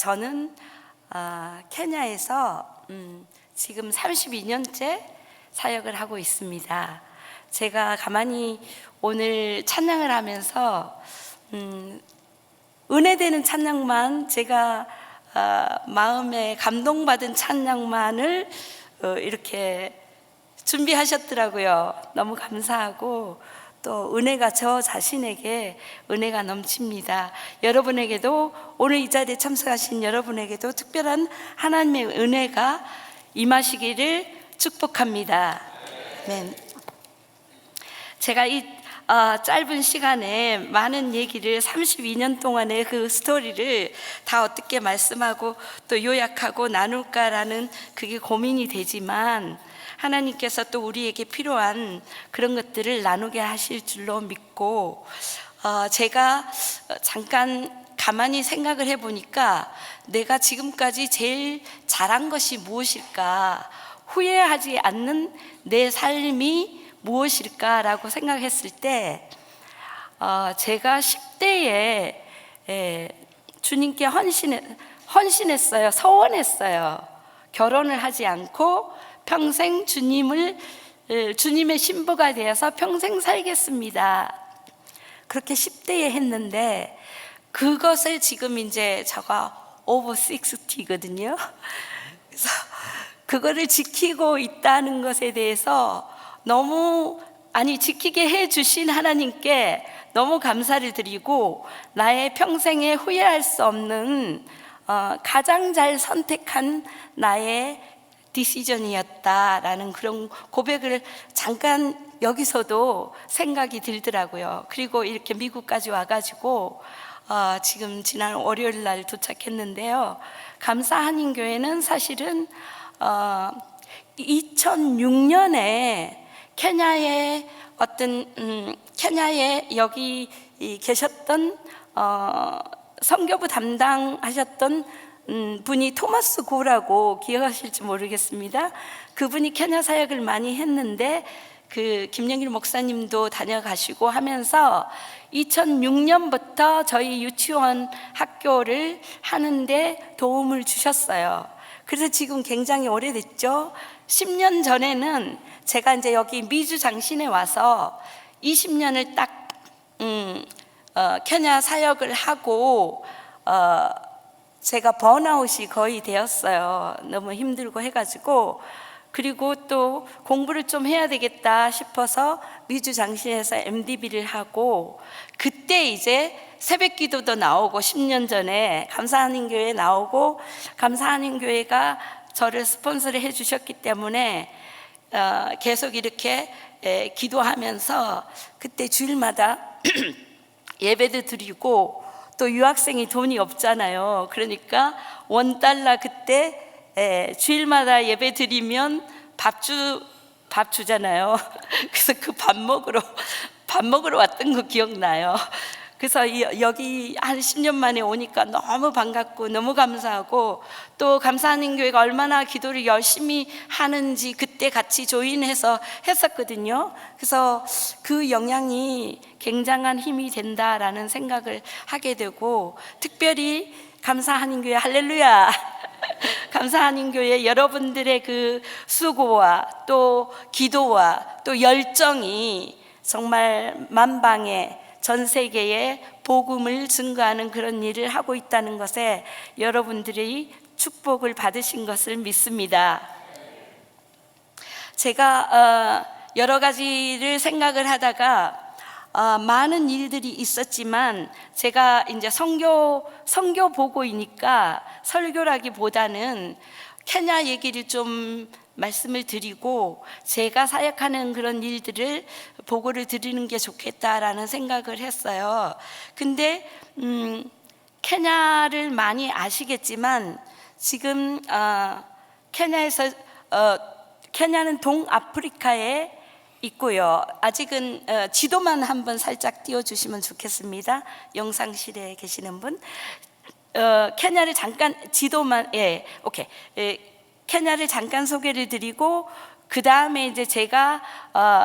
저는 케냐에서 지금 32년째 사역을 하고 있습니다. 제가 가만히 오늘 찬양을 하면서 은혜되는 찬양만, 제가 마음에 감동받은 찬양만을 이렇게 준비하셨더라고요. 너무 감사하고 또 은혜가 저 자신에게 은혜가 넘칩니다. 여러분에게도, 오늘 이 자리에 참석하신 여러분에게도 특별한 하나님의 은혜가 임하시기를 축복합니다. 아멘. 제가 이 짧은 시간에 많은 얘기를, 32년 동안의 그 스토리를 다 어떻게 말씀하고 또 요약하고 나눌까라는 그게 고민이 되지만, 하나님께서 또 우리에게 필요한 그런 것들을 나누게 하실 줄로 믿고, 제가 잠깐 가만히 생각을 해보니까 내가 지금까지 제일 잘한 것이 무엇일까, 후회하지 않는 내 삶이 무엇일까라고 생각했을 때, 제가 10대에 주님께 헌신했어요. 서원했어요. 결혼을 하지 않고 평생 주님의 신부가 되어서 평생 살겠습니다. 그렇게 10대에 했는데, 그것을 지금 이제 제가 over 60거든요. 그래서 그거를 지키고 있다는 것에 대해서 지키게 해 주신 하나님께 너무 감사를 드리고, 나의 평생에 후회할 수 없는 가장 잘 선택한 나의 디시전이었다라는 그런 고백을 잠깐 여기서도 생각이 들더라고요. 그리고 이렇게 미국까지 와가지고 지금 지난 월요일 날 도착했는데요. 감사한인교회는 사실은 2006년에 케냐에 여기 계셨던 선교부 담당하셨던 분이 토마스 고라고 기억하실지 모르겠습니다. 그분이 케냐 사역을 많이 했는데, 그 김영길 목사님도 다녀가시고 하면서 2006년부터 저희 유치원 학교를 하는데 도움을 주셨어요. 그래서 지금 굉장히 오래됐죠. 10년 전에는 제가 이제 여기 미주 장신에 와서 20년을 딱 케냐 사역을 하고 제가 번아웃이 거의 되었어요. 너무 힘들고 해가지고. 그리고 또 공부를 좀 해야 되겠다 싶어서 미주 장신에서 MDB를 하고, 그때 이제 새벽 기도도 나오고, 10년 전에 감사하는 교회 나오고, 감사하는 교회가 저를 스폰서를 해주셨기 때문에 계속 이렇게 기도하면서, 그때 주일마다 예배도 드리고, 또 유학생이 돈이 없잖아요. 그러니까 $1 그때 주일마다 예배 드리면 밥 주잖아요. 그래서 그 밥 먹으러 왔던 거 기억나요. 그래서 여기 한 10년 만에 오니까 너무 반갑고 너무 감사하고, 또 감사하는 교회가 얼마나 기도를 열심히 하는지 그때 같이 조인해서 했었거든요. 그래서 그 영향이 굉장한 힘이 된다라는 생각을 하게 되고, 특별히 감사하는 교회, 할렐루야, 감사하는 교회 여러분들의 그 수고와 또 기도와 또 열정이 정말 만방에, 전 세계에 복음을 증거하는 그런 일을 하고 있다는 것에 여러분들이 축복을 받으신 것을 믿습니다. 제가 여러 가지를 생각을 하다가 많은 일들이 있었지만, 제가 이제 선교 보고이니까 설교라기보다는 케냐 얘기를 좀 말씀을 드리고, 제가 사역하는 그런 일들을 보고를 드리는 게 좋겠다라는 생각을 했어요. 근데 케냐를 많이 아시겠지만, 지금 케냐는 동아프리카에 있고요. 아직은 지도만 한번 살짝 띄워주시면 좋겠습니다. 영상실에 계시는 분, 케냐를 잠깐 지도만, 오케이. 케냐를 잠깐 소개를 드리고, 그 다음에 이제 제가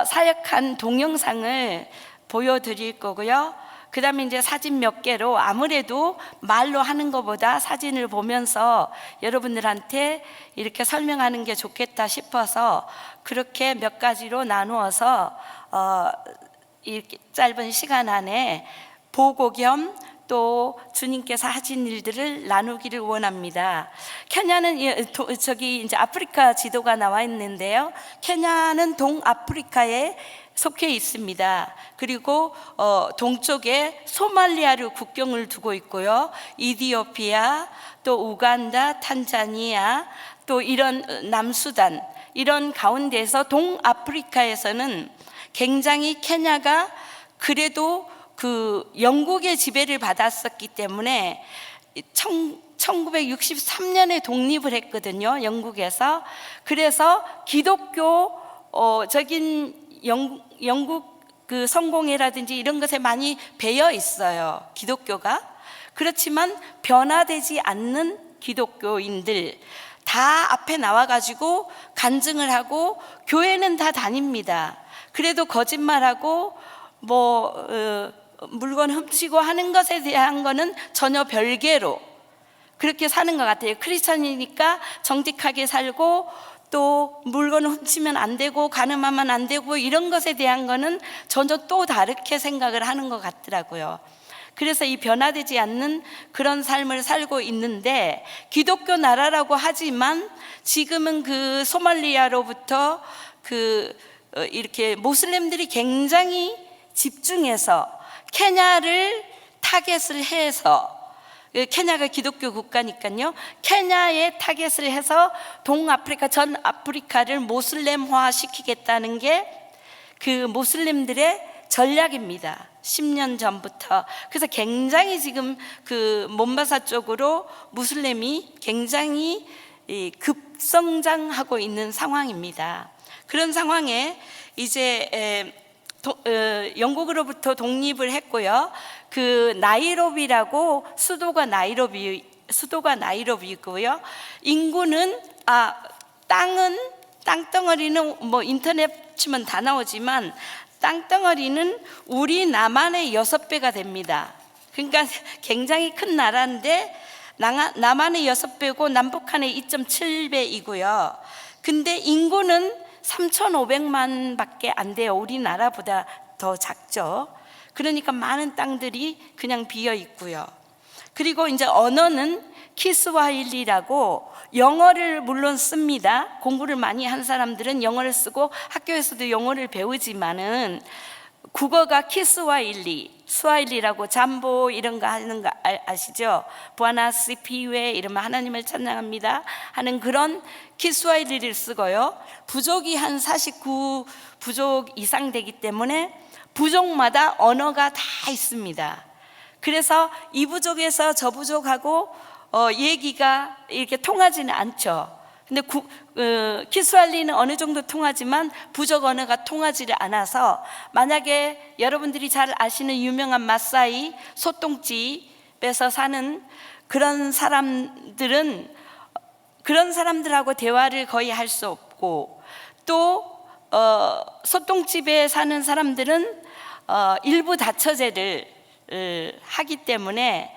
사역한 동영상을 보여드릴 거고요. 그 다음에 이제 사진 몇 개로, 아무래도 말로 하는 것보다 사진을 보면서 여러분들한테 이렇게 설명하는 게 좋겠다 싶어서 그렇게 몇 가지로 나누어서 이렇게 짧은 시간 안에 보고 겸 또 주님께서 하신 일들을 나누기를 원합니다. 케냐는 저기 이제 아프리카 지도가 나와 있는데요. 케냐는 동아프리카에 속해 있습니다. 그리고 동쪽에 소말리아를 국경을 두고 있고요. 이디오피아, 또 우간다, 탄자니아, 또 이런 남수단, 이런 가운데서 동아프리카에서는 굉장히 케냐가 그래도 그 영국의 지배를 받았었기 때문에 1963년에 독립을 했거든요, 영국에서. 그래서 기독교적인 영국 그 성공회라든지 이런 것에 많이 배어 있어요, 기독교가. 그렇지만 변화되지 않는 기독교인들 다 앞에 나와가지고 간증을 하고 교회는 다 다닙니다. 그래도 거짓말하고 물건 훔치고 하는 것에 대한 거는 전혀 별개로 그렇게 사는 것 같아요. 크리스천이니까 정직하게 살고 또 물건 훔치면 안 되고 가늠하면 안 되고 이런 것에 대한 거는 전혀 또 다르게 생각을 하는 것 같더라고요. 그래서 이 변화되지 않는 그런 삶을 살고 있는데, 기독교 나라라고 하지만 지금은 그 소말리아로부터 이렇게 모슬렘들이 굉장히 집중해서 케냐를 타겟을 해서, 케냐가 기독교 국가니까요, 케냐에 타겟을 해서 동아프리카, 전 아프리카를 모슬렘화 시키겠다는 게 그 모슬렘들의 전략입니다. 10년 전부터. 그래서 굉장히 지금 그 몬바사 쪽으로 무슬림이 굉장히 급성장하고 있는 상황입니다. 그런 상황에 이제 영국으로부터 독립을 했고요. 그 나이로비라고 수도가 나이로비고요. 인구는 땅덩어리는 뭐 인터넷 치면 다 나오지만 땅덩어리는 우리 남한의 6배가 됩니다. 그러니까 굉장히 큰 나라인데 남한의 6배고 남북한의 2.7배이고요. 근데 인구는 3,500만 밖에 안 돼요. 우리나라보다 더 작죠. 그러니까 많은 땅들이 그냥 비어 있고요. 그리고 이제 언어는 키스와힐리라고, 영어를 물론 씁니다. 공부를 많이 한 사람들은 영어를 쓰고 학교에서도 영어를 배우지만은 국어가 키스와힐리, 스와힐리라고 잠보 이런 거 하는 거 아시죠? 부아나스 피웨 이러면 하나님을 찬양합니다 하는 그런 키스와힐리를 쓰고요. 부족이 한 49부족 이상 되기 때문에 부족마다 언어가 다 있습니다. 그래서 이 부족에서 저 부족하고 얘기가 이렇게 통하지는 않죠. 근데 키스와힐리는 어느 정도 통하지만 부족 언어가 통하지를 않아서, 만약에 여러분들이 잘 아시는 유명한 마사이 소똥집에서 사는 그런 사람들은 그런 사람들하고 대화를 거의 할 수 없고, 또 소똥집에 사는 사람들은 일부 다처제를 하기 때문에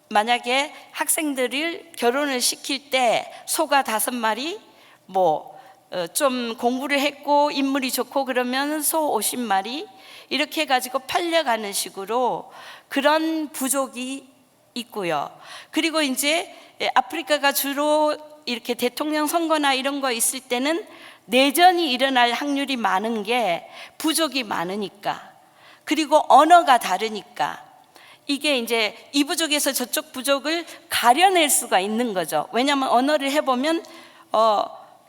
만약에 학생들을 결혼을 시킬 때 소가 5마리, 좀 공부를 했고 인물이 좋고 그러면 소 50마리 이렇게 해가지고 팔려가는 식으로 그런 부족이 있고요. 그리고 이제 아프리카가 주로 이렇게 대통령 선거나 이런 거 있을 때는 내전이 일어날 확률이 많은 게 부족이 많으니까, 그리고 언어가 다르니까 이게 이제 이 부족에서 저쪽 부족을 가려낼 수가 있는 거죠. 왜냐하면 언어를 해보면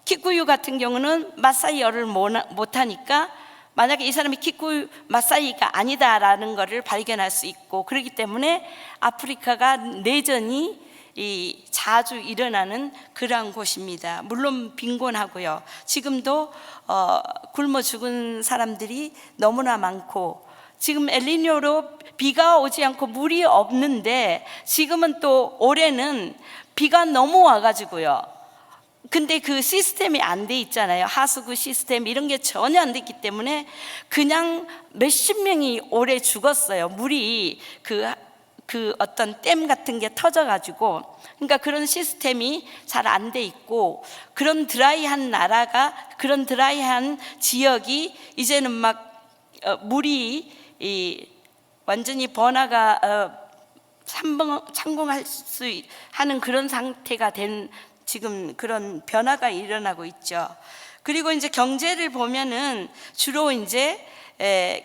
키쿠유 같은 경우는 마사이어를 못하니까 만약에 이 사람이 키쿠유 마사이가 아니다라는 것을 발견할 수 있고, 그렇기 때문에 아프리카가 내전이 자주 일어나는 그러한 곳입니다. 물론 빈곤하고요. 지금도 굶어 죽은 사람들이 너무나 많고, 지금 엘니뇨로 비가 오지 않고 물이 없는데 지금은 또 올해는 비가 너무 와가지고요. 근데 그 시스템이 안 돼 있잖아요. 하수구 시스템 이런 게 전혀 안 돼 있기 때문에 그냥 몇십 명이 오래 죽었어요. 물이 그 어떤 댐 같은 게 터져가지고. 그러니까 그런 시스템이 잘 안 돼 있고, 그런 드라이한 나라가, 그런 드라이한 지역이 이제는 막 물이 완전히 번화가 창공할 수 하는 그런 상태가 된 지금 그런 변화가 일어나고 있죠. 그리고 이제 경제를 보면은 주로 이제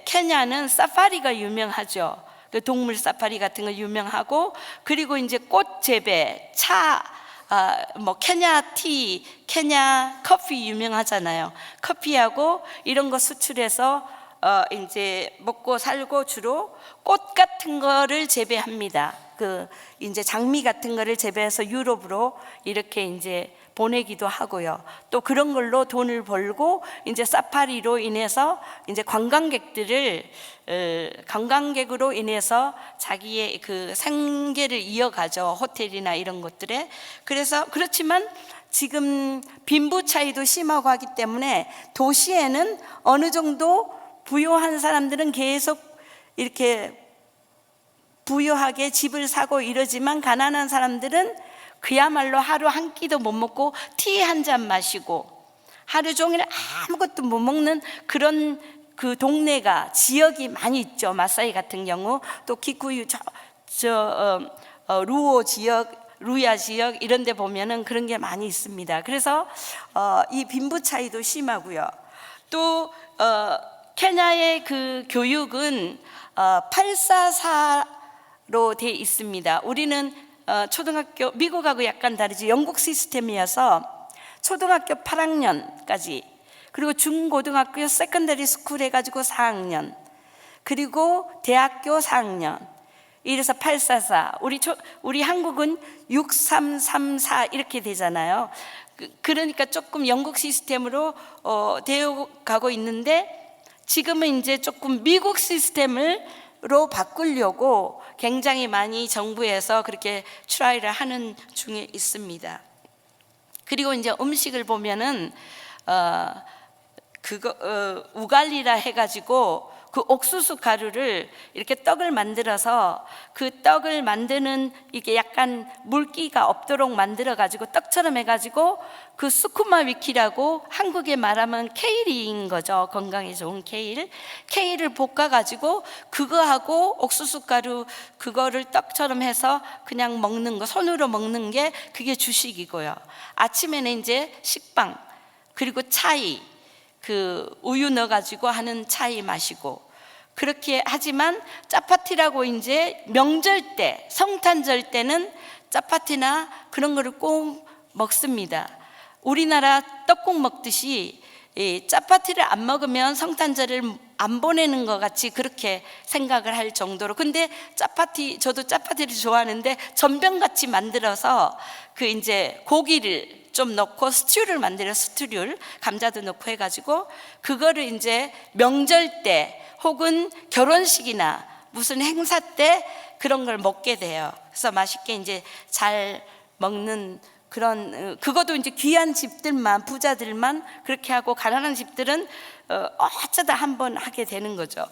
케냐는 사파리가 유명하죠. 그 동물 사파리 같은 거 유명하고, 그리고 이제 꽃 재배, 차, 뭐 케냐 티, 케냐 커피 유명하잖아요. 커피하고 이런 거 수출해서 이제 먹고 살고, 주로 꽃 같은 거를 재배합니다. 그 이제 장미 같은 거를 재배해서 유럽으로 이렇게 이제 보내기도 하고요. 또 그런 걸로 돈을 벌고, 이제 사파리로 인해서 이제 관광객으로 인해서 자기의 그 생계를 이어가죠. 호텔이나 이런 것들에. 그래서 그렇지만 지금 빈부 차이도 심하고 하기 때문에 도시에는 어느 정도 부유한 사람들은 계속 이렇게 부유하게 집을 사고 이러지만, 가난한 사람들은 그야말로 하루 한 끼도 못 먹고 티 한 잔 마시고 하루 종일 아무것도 못 먹는 그런 그 동네가, 지역이 많이 있죠. 마사이 같은 경우, 또 키쿠유 루오 지역, 루야 지역 이런 데 보면은 그런 게 많이 있습니다. 그래서 이 빈부 차이도 심하고요. 또 케냐의 그 교육은 844로 돼 있습니다. 우리는 초등학교, 미국하고 약간 다르지, 영국 시스템이어서 초등학교 8학년까지, 그리고 중고등학교 세컨더리 스쿨 해가지고 4학년, 그리고 대학교 4학년, 이래서 844. 우리 한국은 6334 이렇게 되잖아요. 그러니까 조금 영국 시스템으로 되어 가고 있는데, 지금은 이제 조금 미국 시스템으로 바꾸려고 굉장히 많이 정부에서 그렇게 트라이를 하는 중에 있습니다. 그리고 이제 음식을 보면은 우갈리라 해가지고 그 옥수수 가루를 이렇게 떡을 만들어서, 그 떡을 만드는 이게 약간 물기가 없도록 만들어 가지고 떡처럼 해가지고, 그 스쿠마 위키라고 한국에 말하면 케일인 거죠. 건강에 좋은 케일을 볶아 가지고 그거하고 옥수수 가루 그거를 떡처럼 해서 그냥 먹는 거, 손으로 먹는 게 그게 주식이고요. 아침에는 이제 식빵, 그리고 차이, 그 우유 넣어 가지고 하는 차이 마시고, 그렇게 하지만 짜파티라고 이제 명절 때, 성탄절 때는 짜파티나 그런 거를 꼭 먹습니다. 우리나라 떡국 먹듯이 짜파티를 안 먹으면 성탄절을 안 보내는 것 같이 그렇게 생각을 할 정도로. 근데 저도 짜파티를 좋아하는데 전병같이 만들어서 그 이제 고기를 좀 넣고 스튜를 만들어, 스튜를 감자도 넣고 해가지고 그거를 이제 명절 때 혹은 결혼식이나 무슨 행사 때 그런 걸 먹게 돼요. 그래서 맛있게 이제 잘 먹는 그런, 그것도 이제 귀한 집들만, 부자들만 그렇게 하고, 가난한 집들은 어쩌다 한번 하게 되는 거죠.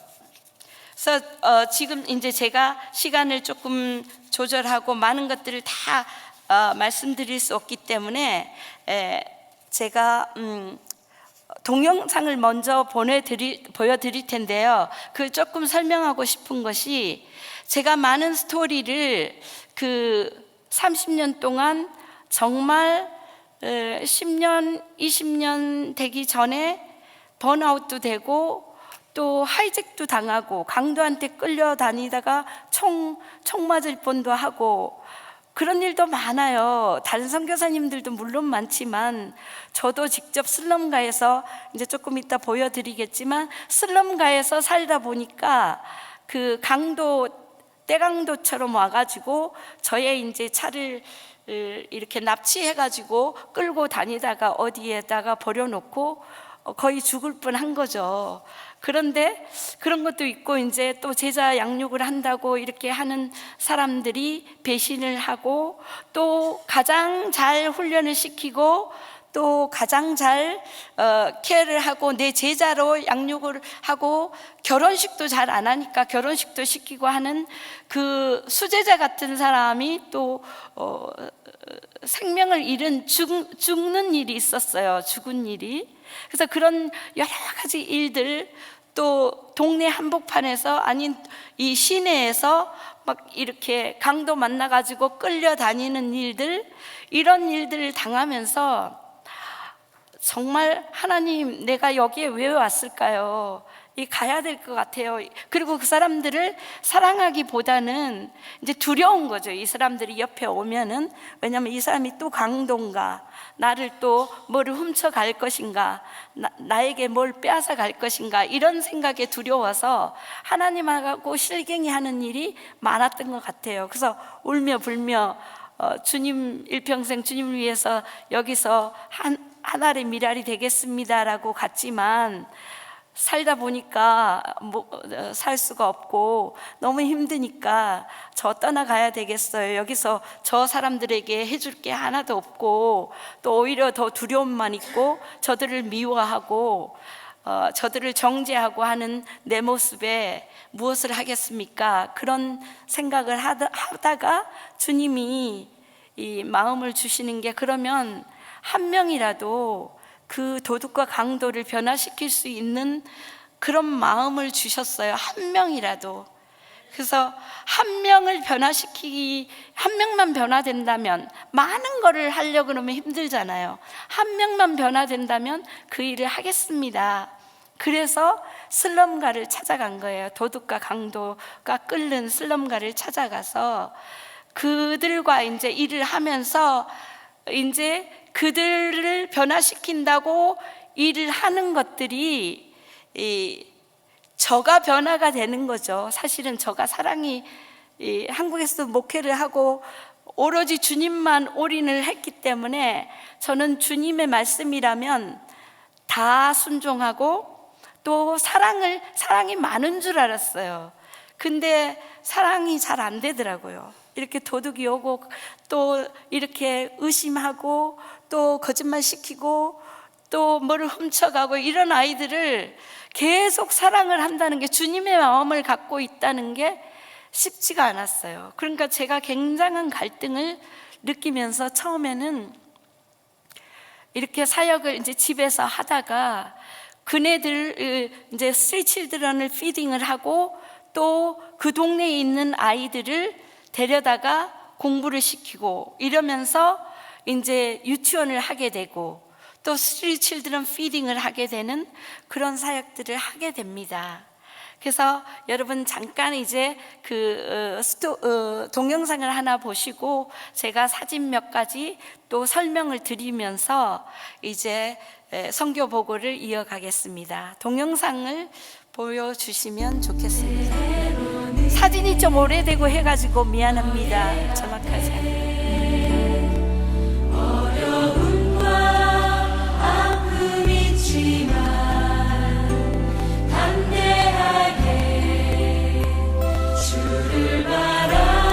그래서 지금 이제 제가 시간을 조금 조절하고 많은 것들을 다 말씀드릴 수 없기 때문에 제가 동영상을 먼저 보여드릴 텐데요. 그 조금 설명하고 싶은 것이, 제가 많은 스토리를 그 30년 동안 정말 10년, 20년 되기 전에 번아웃도 되고, 또 하이잭도 당하고, 강도한테 끌려다니다가 총 맞을 뻔도 하고, 그런 일도 많아요. 다른 선교사님들도 물론 많지만, 저도 직접 슬럼가에서, 이제 조금 이따 보여드리겠지만, 슬럼가에서 살다 보니까 그 떼강도처럼 와가지고 저의 이제 차를 이렇게 납치해가지고 끌고 다니다가 어디에다가 버려놓고 거의 죽을 뻔한 거죠. 그런데 그런 것도 있고, 이제 또 제자 양육을 한다고 이렇게 하는 사람들이 배신을 하고, 또 가장 잘 훈련을 시키고 또 가장 잘 케어를 하고 내 제자로 양육을 하고 결혼식도 잘 안 하니까 결혼식도 시키고 하는 그 수제자 같은 사람이 또 생명을 잃은 죽는 일이 있었어요. 죽은 일이. 그래서 그런 여러 가지 일들, 또 동네 한복판에서 아닌 이 시내에서 막 이렇게 강도 만나가지고 끌려다니는 일들, 이런 일들을 당하면서 정말 하나님, 내가 여기에 왜 왔을까요? 가야 될 것 같아요. 그리고 그 사람들을 사랑하기보다는 이제 두려운 거죠. 이 사람들이 옆에 오면은, 왜냐하면 이 사람이 또 강도인가, 나를 또 뭐를 훔쳐갈 것인가, 나에게 뭘 빼앗아 갈 것인가, 이런 생각에 두려워서 하나님하고 실갱이 하는 일이 많았던 것 같아요. 그래서 울며 불며 주님, 일평생 주님을 위해서 여기서 한 알의 미랄이 되겠습니다라고 갔지만, 살다 보니까 살 수가 없고 너무 힘드니까 저 떠나가야 되겠어요. 여기서 저 사람들에게 해줄 게 하나도 없고 또 오히려 더 두려움만 있고 저들을 미워하고 저들을 정죄하고 하는 내 모습에 무엇을 하겠습니까? 그런 생각을 하다가 주님이 이 마음을 주시는 게, 그러면 한 명이라도 그 도둑과 강도를 변화시킬 수 있는 그런 마음을 주셨어요. 한 명이라도. 그래서 한 명을 한 명만 변화된다면, 많은 거를 하려고 그러면 힘들잖아요. 한 명만 변화된다면 그 일을 하겠습니다. 그래서 슬럼가를 찾아간 거예요. 도둑과 강도가 끓는 슬럼가를 찾아가서 그들과 이제 일을 하면서 이제 그들을 변화시킨다고 일을 하는 것들이 저가 변화가 되는 거죠. 사실은 저가 사랑이, 한국에서 목회를 하고 오로지 주님만 올인을 했기 때문에 저는 주님의 말씀이라면 다 순종하고 또 사랑이 많은 줄 알았어요. 근데 사랑이 잘 안 되더라고요. 이렇게 도둑이 오고 또 이렇게 의심하고 또 거짓말 시키고 또 뭐를 훔쳐가고 이런 아이들을 계속 사랑을 한다는 게, 주님의 마음을 갖고 있다는 게 쉽지가 않았어요. 그러니까 제가 굉장한 갈등을 느끼면서 처음에는 이렇게 사역을 이제 집에서 하다가 그네들 이제 스트리트 칠드런을 피딩을 하고 또 그 동네에 있는 아이들을 데려다가 공부를 시키고 이러면서 이제 유치원을 하게 되고 또 스트리트 칠드런 피딩을 하게 되는 그런 사역들을 하게 됩니다. 그래서 여러분 잠깐 이제 동영상을 하나 보시고 제가 사진 몇 가지 또 설명을 드리면서 이제 선교 보고를 이어가겠습니다. 동영상을 보여주시면 좋겠습니다. 사진이 좀 오래되고 해가지고 미안합니다. 정확하지 않아요. 어려움과 아픔이 있지만 담대하게 주를 바라보는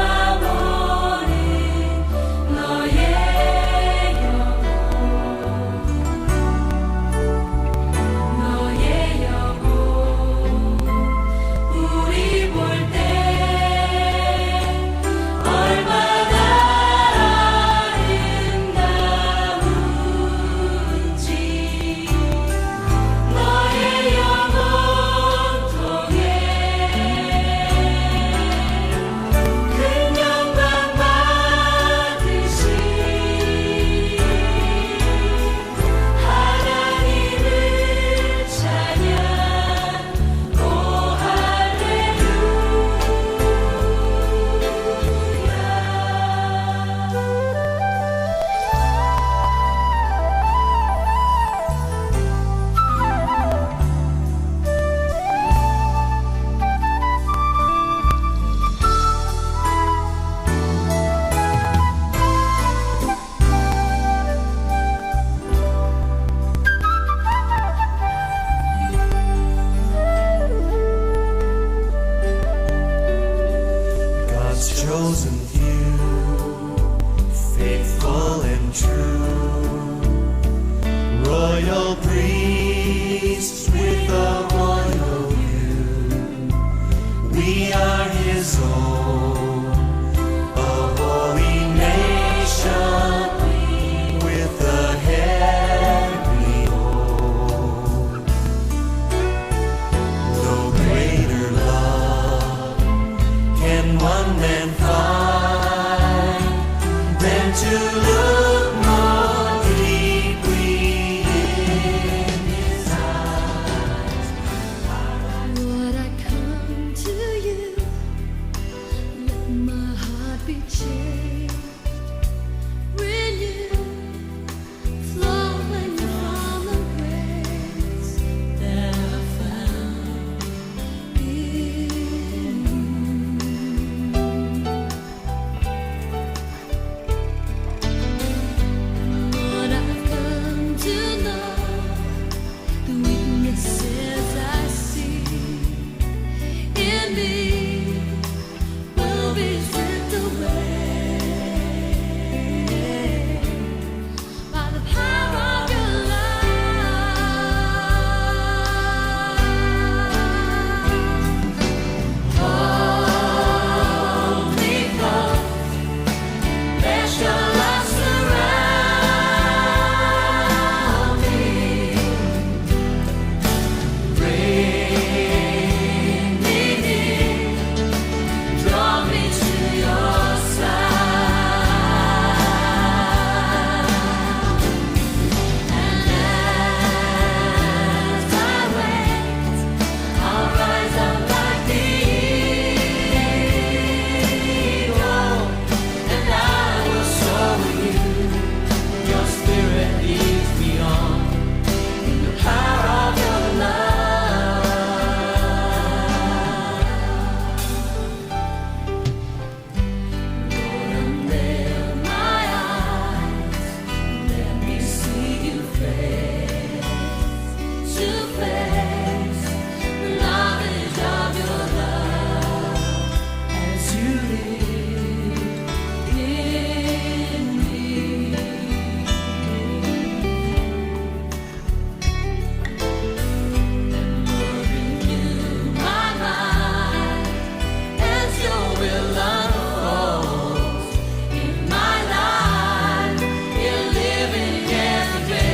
너의 영혼, 너의 영혼, 우리 볼 때 얼마나 아름다운지 너의 영혼 통해 큰 영광 받으신 하나님을 찬양. 오 God's chosen few, faithful and true, We are His own, a holy nation with a heavenly home. No greater love can one man find than to look more deeply in His eyes. Lord, I come to you, let my heart be changed, renewed, flowing from the grace that I found in you. Lord, I've come to know the weaknesses I see in me will be stripped away by the power of your love. Hold me close, let your love surround me. Bring me near, draw me to your side. And as I wait, I'll rise up like the eagle, and I will soar with you. Your spirit leads me on in the power of your love. Lord, unveil my eyes, let me see you face to face, the knowledge of your love as you live in me. Lord, renew my mind as your will unfolds in my life. You're living every day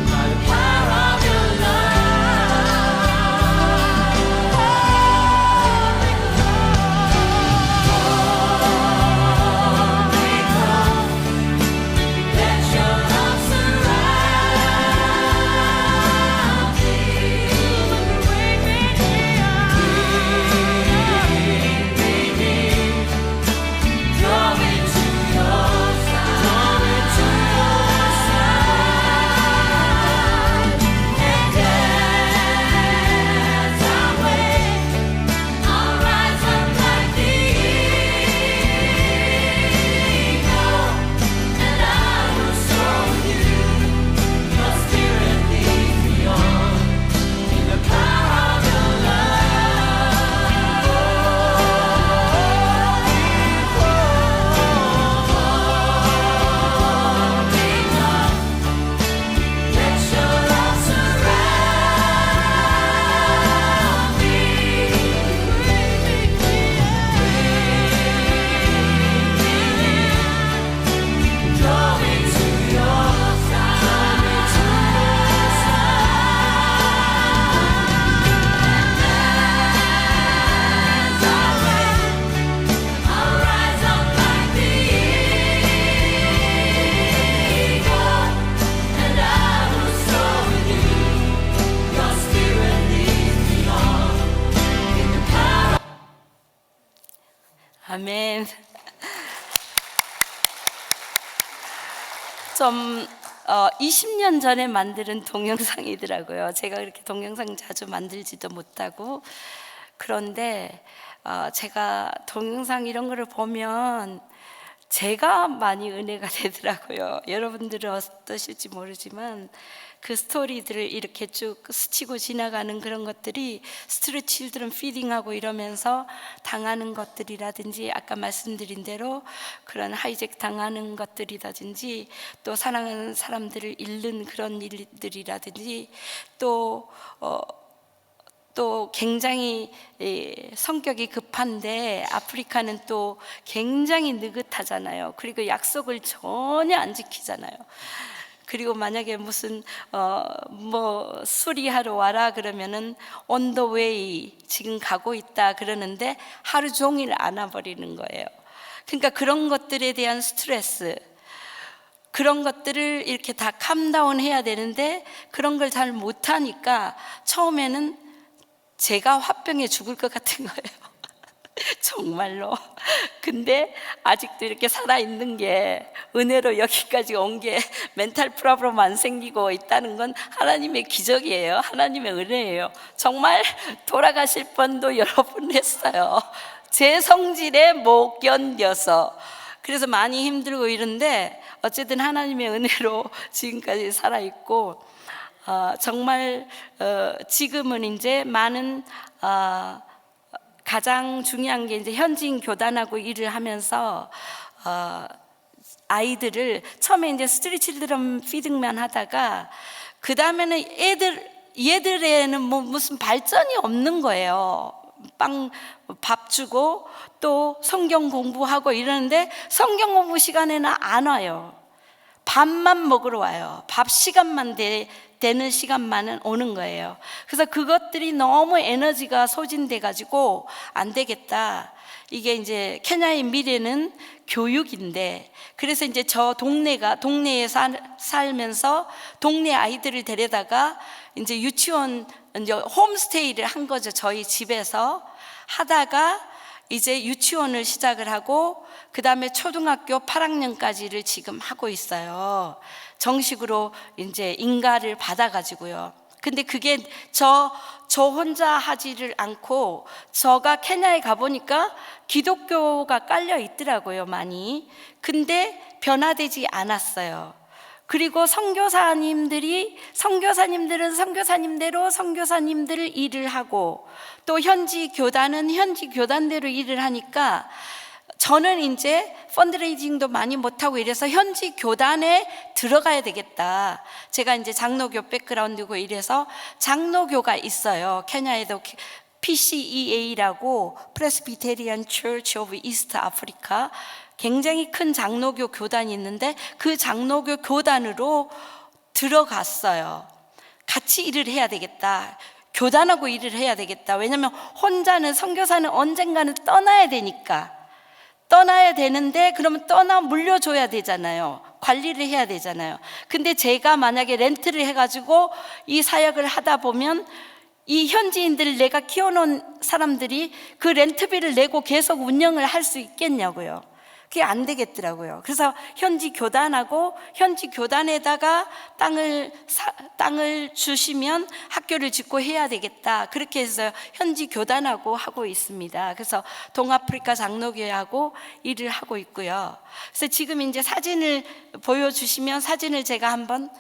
by the power of your love. Let your love surround me. Bring me near, draw me to your side. And as I wait, I'll rise up like the eagle, and I will soar with you. Your spirit leads me on in the power of your love. Hold me close, let your love surround me. Bring me near, draw me to your side. As I wait, I'll rise up like the eagle, and I will soar with you. Your spirit leads me on in the power. 아멘. 좀 20년 전에 만든 동영상이더라고요. 제가 그렇게 동영상 자주 만들지도 못하고, 그런데 제가 동영상 이런 거를 보면 제가 많이 은혜가 되더라고요. 여러분들은 어떠실지 모르지만 그 스토리들을 이렇게 쭉 스치고 지나가는 그런 것들이 스트레스 칠드런 피딩하고 이러면서 당하는 것들이라든지, 아까 말씀드린 대로 그런 하이잭 당하는 것들이라든지, 또 사랑하는 사람들을 잃는 그런 일들이라든지, 또 또 굉장히 성격이 급한데 아프리카는 또 굉장히 느긋하잖아요. 그리고 약속을 전혀 안 지키잖아요. 그리고 만약에 무슨 뭐 수리하러 와라 그러면은 on the way 지금 가고 있다 그러는데 하루 종일 안 와버리는 거예요. 그러니까 그런 것들에 대한 스트레스, 그런 것들을 이렇게 다 캄다운 해야 되는데 그런 걸 잘 못하니까 처음에는 제가 화병에 죽을 것 같은 거예요. 정말로. 근데 아직도 이렇게 살아있는 게, 은혜로 여기까지 온 게 멘탈 프로블럼 안 생기고 있다는 건 하나님의 기적이에요. 하나님의 은혜예요. 정말 돌아가실 뻔도 여러 번 했어요. 제 성질에 못 견뎌서. 그래서 많이 힘들고 이런데 어쨌든 하나님의 은혜로 지금까지 살아있고, 정말 지금은 이제 많은 가장 중요한 게 이제 현지인 교단하고 일을 하면서 아이들을 처음에 이제 스트리트 칠드런 피딩만 하다가 그 다음에는 얘들에는 뭐 무슨 발전이 없는 거예요. 밥 주고 또 성경 공부하고 이러는데 성경 공부 시간에는 안 와요. 밥만 먹으러 와요. 밥 시간만 되는 시간만은 오는 거예요. 그래서 그것들이 너무 에너지가 소진돼 가지고 안 되겠다. 이게 이제 케냐의 미래는 교육인데, 그래서 이제 저 동네에 살면서 동네 아이들을 데려다가 이제 유치원, 이제 홈스테이를 한 거죠. 저희 집에서 하다가 이제 유치원을 시작을 하고 그 다음에 초등학교 8학년까지를 지금 하고 있어요. 정식으로 이제 인가를 받아가지고요. 근데 그게 저 혼자 하지를 않고, 저가 케냐에 가보니까 기독교가 깔려 있더라고요, 많이. 근데 변화되지 않았어요. 그리고 선교사님들은 선교사님대로 선교사님들 일을 하고, 또 현지 교단은 현지 교단대로 일을 하니까 저는 이제 펀드레이징도 많이 못하고 이래서 현지 교단에 들어가야 되겠다. 제가 이제 장로교 백그라운드고 이래서 장로교가 있어요. 케냐에도 PCEA라고 Presbyterian Church of East Africa, 굉장히 큰 장로교 교단이 있는데 그 장로교 교단으로 들어갔어요. 같이 일을 해야 되겠다. 교단하고 일을 해야 되겠다. 왜냐하면 혼자는, 선교사는 언젠가는 떠나야 되니까. 떠나야 되는데 그러면 물려줘야 되잖아요. 관리를 해야 되잖아요. 근데 제가 만약에 렌트를 해가지고 이 사역을 하다 보면 이 현지인들, 내가 키워놓은 사람들이 그 렌트비를 내고 계속 운영을 할 수 있겠냐고요. 그게 안 되겠더라고요. 그래서 현지 교단하고 현지 교단에다가 땅을 주시면 학교를 짓고 해야 되겠다. 그렇게 해서 현지 교단하고 하고 있습니다. 그래서 동아프리카 장로교회하고 일을 하고 있고요. 그래서 지금 이제 사진을 보여주시면, 사진을 제가 한번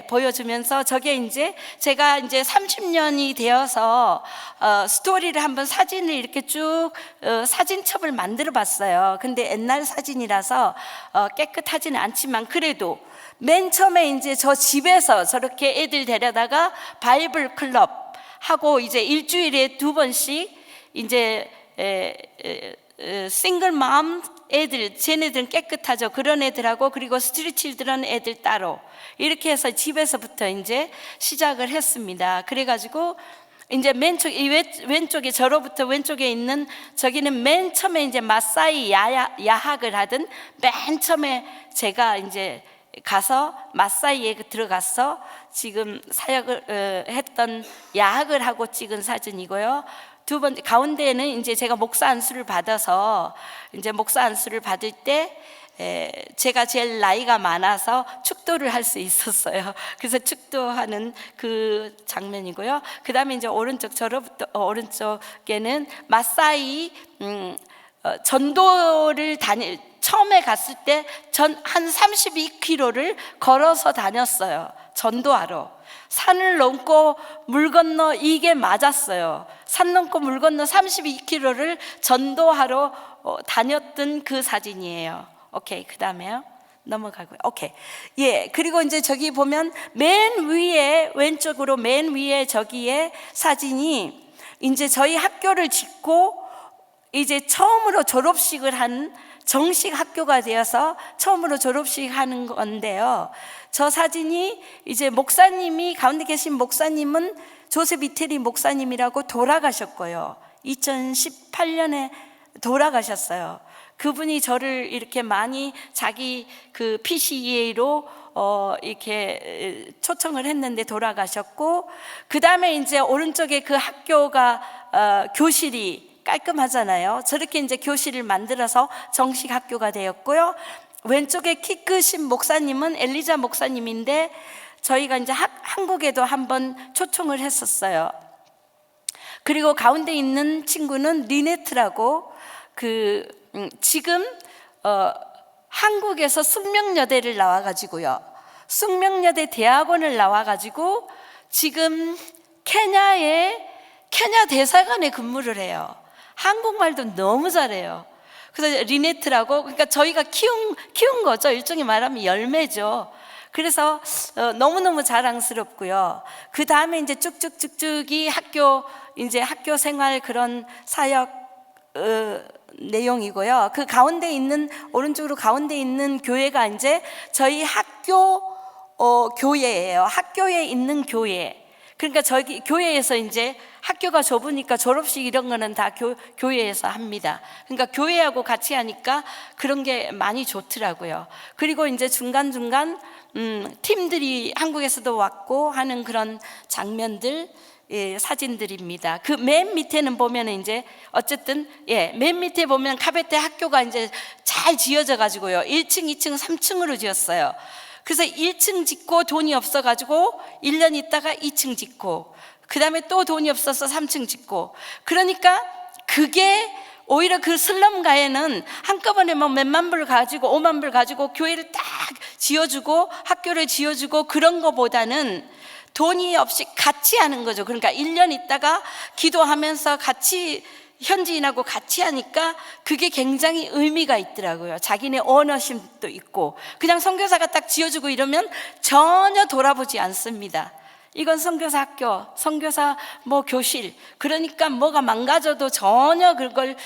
보여주면서, 저게 이제 제가 이제 30년이 되어서 스토리를 한번, 사진을 이렇게 쭉 사진첩을 만들어 봤어요. 근데 옛날 사진이라서 깨끗하지는 않지만 그래도 맨 처음에 이제 저 집에서 저렇게 애들 데려다가 바이블 클럽 하고 이제 일주일에 2번씩 이제 싱글맘 애들, 쟤네들은 깨끗하죠. 그런 애들하고, 그리고 스트리트 칠드런 애들 따로, 이렇게 해서 집에서부터 이제 시작을 했습니다. 그래가지고 이제 왼쪽에, 저로부터 왼쪽에 있는 저기는 맨 처음에 이제 마사이 야학을 하던, 맨 처음에 제가 이제 가서 마사이에 들어가서 지금 사역을 했던 야학을 하고 찍은 사진이고요. 두 번째 가운데에는 이제 제가 목사 안수를 받아서, 이제 목사 안수를 받을 때 제가 제일 나이가 많아서 축도를 할 수 있었어요. 그래서 축도하는 그 장면이고요. 그 다음에 이제 저로부터 오른쪽에는 마사이 전도를 처음에 갔을 때 한 32km를 걸어서 다녔어요. 전도하러. 산을 넘고 물 건너, 이게 맞았어요. 산 넘고 물 건너 32km를 전도하러 다녔던 그 사진이에요. 오케이, 그 다음에요. 넘어가고요. 오케이. 예. 그리고 이제 저기 보면 맨 위에, 왼쪽으로 맨 위에 저기에 사진이 이제 저희 학교를 짓고 이제 처음으로 졸업식을 한 정식 학교가 되어서 처음으로 졸업식 하는 건데요. 저 사진이 이제 목사님이, 가운데 계신 목사님은 조셉 이태리 목사님이라고 돌아가셨고요. 2018년에 돌아가셨어요. 그분이 저를 이렇게 많이 자기 그 PCEA로 이렇게 초청을 했는데 돌아가셨고, 그 다음에 이제 오른쪽에 그 학교가 교실이 깔끔하잖아요. 저렇게 이제 교실을 만들어서 정식 학교가 되었고요. 왼쪽에 키 크신 목사님은 엘리자 목사님인데 저희가 이제 한국에도 한번 초청을 했었어요. 그리고 가운데 있는 친구는 리네트라고 지금 한국에서 숙명여대를 나와가지고요, 숙명여대 대학원을 나와가지고 지금 케냐 대사관에 근무를 해요. 한국말도 너무 잘해요. 그래서 리네트라고, 그러니까 저희가 키운 거죠. 일종의 말하면 열매죠. 그래서 너무너무 자랑스럽고요. 그 다음에 이제 쭉쭉쭉쭉이 학교 생활 그런 사역 내용이고요. 그 가운데 있는, 오른쪽으로 가운데 있는 교회가 이제 저희 학교 교회예요. 학교에 있는 교회. 그러니까 저기 교회에서 이제 학교가 좁으니까 졸업식 이런 거는 다 교회에서 합니다. 그러니까 교회하고 같이 하니까 그런 게 많이 좋더라고요. 그리고 이제 중간중간 팀들이 한국에서도 왔고 하는 그런 장면들, 예, 사진들입니다. 그 맨 밑에는 보면 이제 어쨌든 맨 밑에 보면 카베테 학교가 이제 잘 지어져 가지고요. 1층, 2층, 3층으로 지었어요. 그래서 1층 짓고 돈이 없어 가지고 1년 있다가 2층 짓고, 그 다음에 또 돈이 없어서 3층 짓고, 그러니까 그게 오히려 그 슬럼가에는 한꺼번에 뭐 몇만 불 가지고 5만 불 가지고 교회를 딱 지어주고 학교를 지어주고 그런 거보다는 돈이 없이 같이 하는 거죠. 그러니까 1년 있다가 기도하면서 같이 현지인하고 같이 하니까 그게 굉장히 의미가 있더라고요. 자기네 오너십도 있고, 그냥 선교사가 딱 지어주고 이러면 전혀 돌아보지 않습니다. 이건 선교사 학교, 선교사 뭐 교실, 그러니까 뭐가 망가져도 전혀 그걸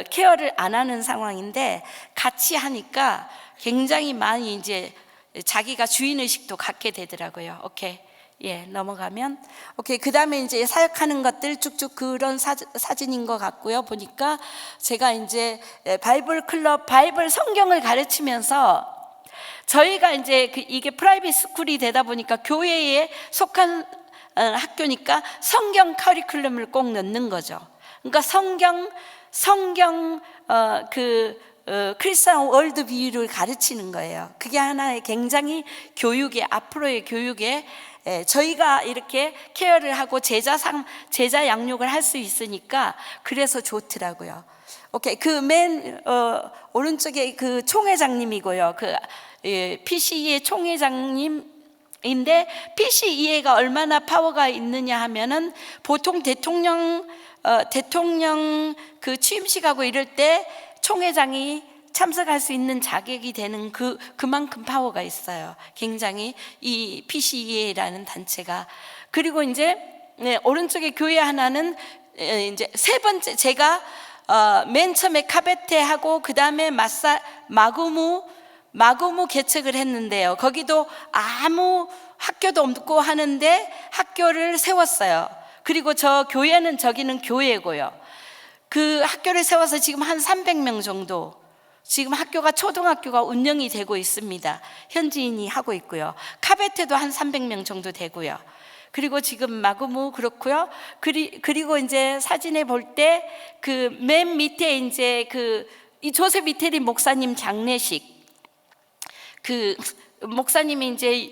케어를 안 하는 상황인데, 같이 하니까 굉장히 많이 이제 자기가 주인의식도 갖게 되더라고요. 오케이. 예, 넘어가면 오케이. 그 다음에 이제 사역하는 것들 쭉쭉 그런 사진인 것 같고요. 보니까 제가 이제 바이블 클럽, 바이블 성경을 가르치면서 저희가 이제 이게 프라이빗 스쿨이 되다 보니까 교회에 속한 학교니까 성경 커리큘럼을 꼭 넣는 거죠. 그러니까 성경 크리스천 월드뷰를 가르치는 거예요. 그게 하나의 굉장히 교육의, 앞으로의 교육에 저희가 이렇게 케어를 하고 제자 양육을 할 수 있으니까 그래서 좋더라고요. 오케이. 그 맨 오른쪽에 그 총회장님이고요. PCEA 총회장님인데, PCEA가 얼마나 파워가 있느냐 하면은 보통 대통령 그 취임식하고 이럴 때 총회장이 참석할 수 있는 자격이 되는 그만큼 파워가 있어요. 굉장히 이 PCEA라는 단체가. 그리고 이제 오른쪽에 교회 하나는 이제 세 번째, 제가 맨 처음에 카베테하고 그 다음에 마구무 개척을 했는데요. 거기도 아무 학교도 없고 하는데 학교를 세웠어요. 그리고 저 교회는, 저기는 교회고요. 그 학교를 세워서 지금 한 300명 정도, 지금 학교가, 초등학교가 운영이 되고 있습니다. 현지인이 하고 있고요. 카베테도 한 300명 정도 되고요. 그리고 지금 마구무 그렇고요. 그리고 이제 사진에 볼 때 그 맨 밑에 이제 이 조셉 이태리 목사님 장례식, 그 목사님이 이제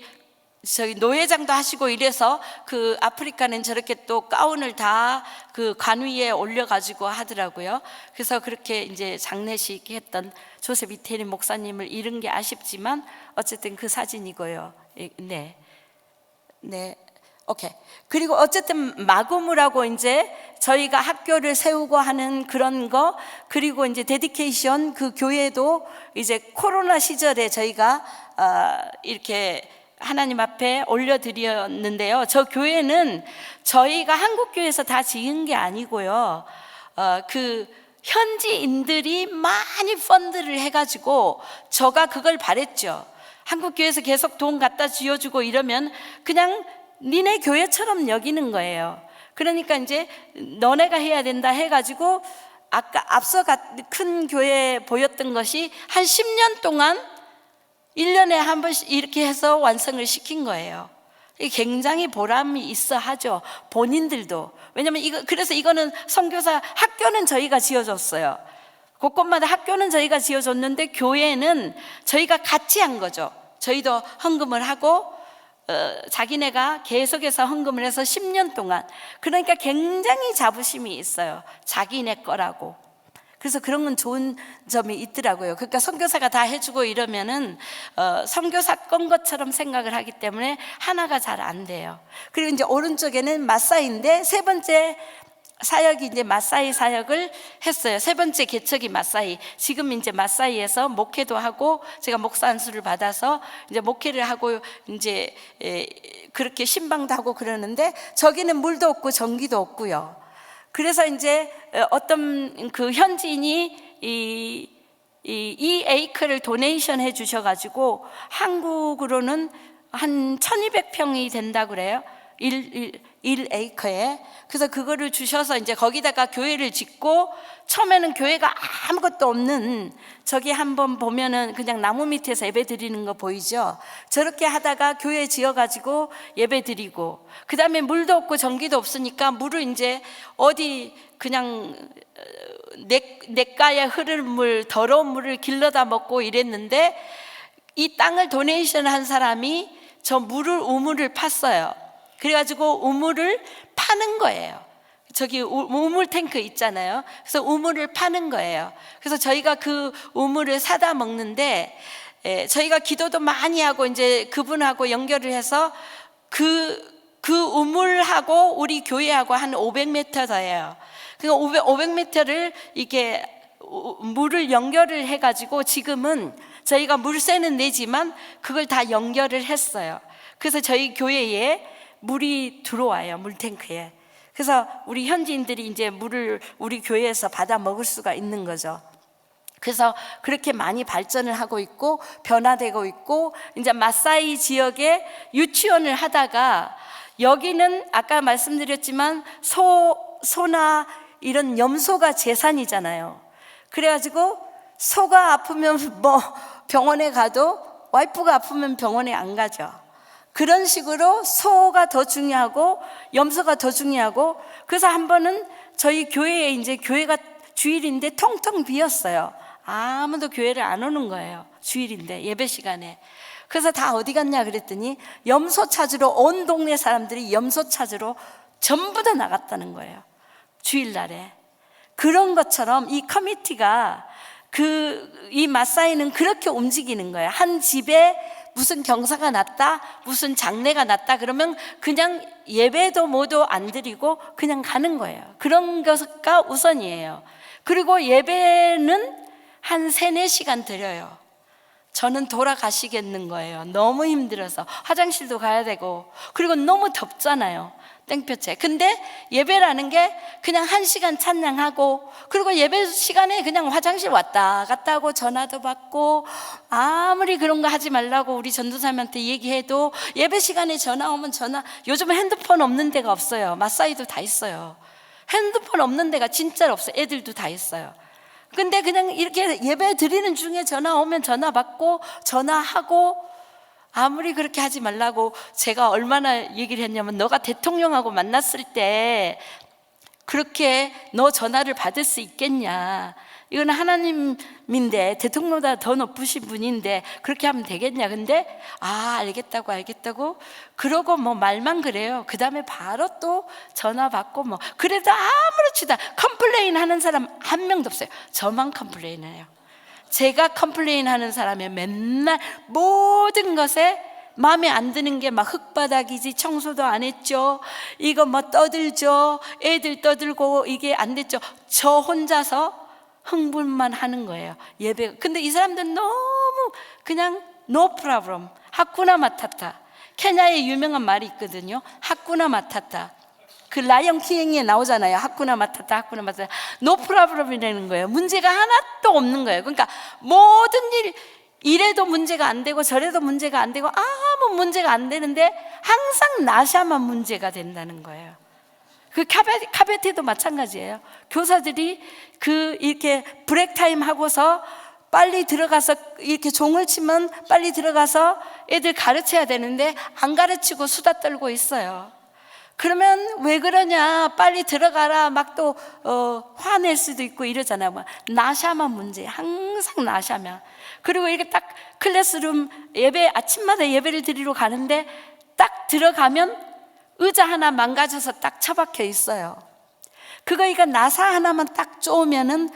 저희 노회장도 하시고 이래서 그 아프리카는 저렇게 또 가운을 다 그 관 위에 올려가지고 하더라고요. 그래서 그렇게 이제 장례식 했던 조셉 이태리 목사님을 잃은 게 아쉽지만 어쨌든 그 사진이고요. 네. 오케이. 그리고 어쨌든 마구무라고 이제 저희가 학교를 세우고 하는 그런 거, 그리고 이제 데디케이션, 그 교회도 이제 코로나 시절에 저희가 이렇게 하나님 앞에 올려드렸는데요. 저 교회는 저희가 한국교회에서 다 지은 게 아니고요. 그 현지인들이 많이 펀드를 해가지고 저가 그걸 바랬죠. 한국교회에서 계속 돈 갖다 쥐어주고 이러면 그냥 니네 교회처럼 여기는 거예요. 그러니까 이제 너네가 해야 된다 해가지고 아까 앞서 큰 교회 보였던 것이 한 10년 동안 1년에 한 번씩 이렇게 해서 완성을 시킨 거예요. 굉장히 보람이 있어 하죠. 본인들도. 왜냐면 그래서 이거는 선교사 학교는 저희가 지어줬어요. 곳곳마다 학교는 저희가 지어줬는데 교회는 저희가 같이 한 거죠. 저희도 헌금을 하고 자기네가 계속해서 헌금을 해서 10년 동안. 그러니까 굉장히 자부심이 있어요. 자기네 거라고. 그래서 그런 건 좋은 점이 있더라고요. 그러니까 선교사가 다 해주고 이러면은 선교사 건 것처럼 생각을 하기 때문에 하나가 잘 안 돼요. 그리고 이제 오른쪽에는 마사이인데 세 번째 사역이 이제 마사이 사역을 했어요. 세 번째 개척이 마사이. 지금 이제 마사이에서 목회도 하고 제가 목사 안수를 받아서 이제 목회를 하고 이제 그렇게 신방도 하고 그러는데 저기는 물도 없고 전기도 없고요. 그래서 이제 어떤 그 현지인이 이 에이크를 도네이션 해 주셔가지고 한국으로는 한 1200평이 된다 그래요. 1에이커에. 그래서 그거를 주셔서 이제 거기다가 교회를 짓고, 처음에는 교회가 아무것도 없는, 저기 한번 보면은 그냥 나무 밑에서 예배 드리는 거 보이죠? 저렇게 하다가 교회 지어가지고 예배 드리고, 그 다음에 물도 없고 전기도 없으니까 물을 이제 어디 그냥 냇가에 흐르는 물, 더러운 물을 길러다 먹고 이랬는데, 이 땅을 도네이션 한 사람이 저 우물을 팠어요. 그래가지고 우물을 파는 거예요. 저기 우물 탱크 있잖아요. 그래서 우물을 파는 거예요. 그래서 저희가 그 우물을 사다 먹는데, 저희가 기도도 많이 하고 이제 그분하고 연결을 해서 그 우물하고 우리 교회하고 한 500m 더예요. 그러니까 500m를 이게 물을 연결을 해가지고 지금은 저희가 물세는 내지만 그걸 다 연결을 했어요. 그래서 저희 교회에 물이 들어와요, 물탱크에. 그래서 우리 현지인들이 이제 물을 우리 교회에서 받아 먹을 수가 있는 거죠. 그래서 그렇게 많이 발전을 하고 있고 변화되고 있고, 이제 마사이 지역에 유치원을 하다가, 여기는 아까 말씀드렸지만 소나 이런 염소가 재산이잖아요. 그래가지고 소가 아프면 뭐 병원에 가도 와이프가 아프면 병원에 안 가죠. 그런 식으로 소가 더 중요하고 염소가 더 중요하고, 그래서 한 번은 저희 교회에 이제 교회가 주일인데 텅텅 비었어요. 아무도 교회를 안 오는 거예요. 주일인데 예배 시간에. 그래서 다 어디 갔냐 그랬더니 염소 찾으러, 온 동네 사람들이 염소 찾으러 전부 다 나갔다는 거예요, 주일날에. 그런 것처럼 이 커미티가 이 마사이는 그렇게 움직이는 거예요. 한 집에 무슨 경사가 났다, 무슨 장례가 났다 그러면 그냥 예배도 뭐도 안 드리고 그냥 가는 거예요. 그런 것가 우선이에요. 그리고 예배는 한 3-4시간 드려요. 저는 돌아가시겠는 거예요. 너무 힘들어서. 화장실도 가야 되고, 그리고 너무 덥잖아요, 땡볕에. 근데 예배라는 게 그냥 1시간 찬양하고, 그리고 예배 시간에 그냥 화장실 왔다 갔다 하고 전화도 받고, 아무리 그런 거 하지 말라고 우리 전도사님한테 얘기해도 예배 시간에 전화 오면 요즘은 핸드폰 없는 데가 없어요. 마사이도 다 있어요. 핸드폰 없는 데가 진짜로 없어요. 애들도 다 있어요. 근데 그냥 이렇게 예배 드리는 중에 전화 오면 전화 받고 전화하고, 아무리 그렇게 하지 말라고 제가 얼마나 얘기를 했냐면, 너가 대통령하고 만났을 때 그렇게 너 전화를 받을 수 있겠냐, 이건 하나님인데 대통령보다 더 높으신 분인데 그렇게 하면 되겠냐. 근데 알겠다고 그러고 뭐 말만 그래요. 그 다음에 바로 또 전화 받고, 뭐 그래도 아무렇지도 않아. 컴플레인 하는 사람 한 명도 없어요. 저만 컴플레인 해요. 제가 컴플레인 하는 사람이 맨날 모든 것에 마음에 안 드는 게 막 흙바닥이지 청소도 안 했죠. 이거 뭐 떠들죠. 애들 떠들고 이게 안 됐죠. 저 혼자서 흥분만 하는 거예요. 예배. 근데 이 사람들은 너무 그냥 no problem. 하쿠나 마타타. 케냐에 유명한 말이 있거든요. 하쿠나 마타타. 그 라이언 킹에 나오잖아요. 하쿠나 마타타, 하쿠나 마타타. 노 프라브럼이라는 거예요. 문제가 하나도 없는 거예요. 그러니까 모든 일, 이래도 문제가 안 되고 저래도 문제가 안 되고 아무 문제가 안 되는데 항상 나샤만 문제가 된다는 거예요. 그 카베테도 마찬가지예요. 교사들이 이렇게 브레이크 타임 하고서 빨리 들어가서 이렇게 종을 치면 빨리 들어가서 애들 가르쳐야 되는데 안 가르치고 수다 떨고 있어요. 그러면 왜 그러냐, 빨리 들어가라, 막 또 화낼 수도 있고 이러잖아요. 막 나샤만 문제, 항상 나샤면. 그리고 이렇게 딱 클래스룸 예배, 아침마다 예배를 드리러 가는데 딱 들어가면 의자 하나 망가져서 딱 처박혀 있어요. 그러니까 나사 하나만 딱 쪼으면은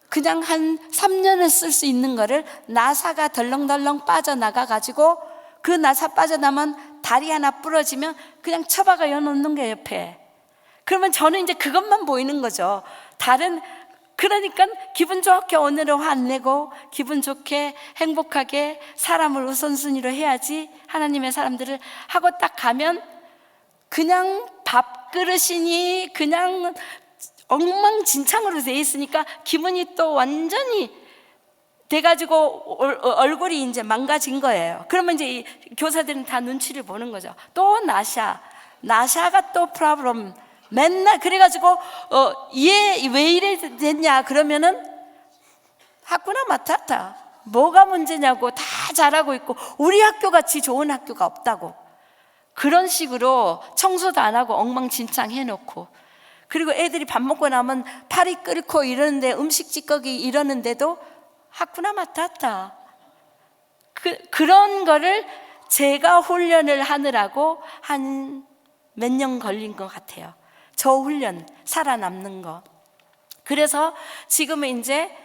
그냥 한 3년을 쓸 수 있는 거를 나사가 덜렁덜렁 빠져나가 가지고 그 나사 빠져나면 다리 하나 부러지면 그냥 처박아 놓는 거예요, 옆에. 그러면 저는 이제 그것만 보이는 거죠. 그러니까 기분 좋게 오늘은 화 안 내고 기분 좋게 행복하게 사람을 우선순위로 해야지, 하나님의 사람들을 하고 딱 가면 그냥 밥그릇이니 그냥 엉망진창으로 돼 있으니까 기분이 또 완전히 돼가지고 얼굴이 이제 망가진 거예요. 그러면 이제 이 교사들은 다 눈치를 보는 거죠. 또 나샤가 또 프로블럼. 맨날 그래가지고 얘 왜 이래 됐냐 그러면은 하쿠나 마타타. 뭐가 문제냐고, 다 잘하고 있고 우리 학교 같이 좋은 학교가 없다고. 그런 식으로 청소도 안 하고 엉망진창 해놓고, 그리고 애들이 밥 먹고 나면 팔이 끓고 이러는데, 음식 찌꺼기 이러는데도 하쿠나 마타타. 그런 거를 제가 훈련을 하느라고 한 몇 년 걸린 것 같아요. 저 훈련, 살아남는 거. 그래서 지금은 이제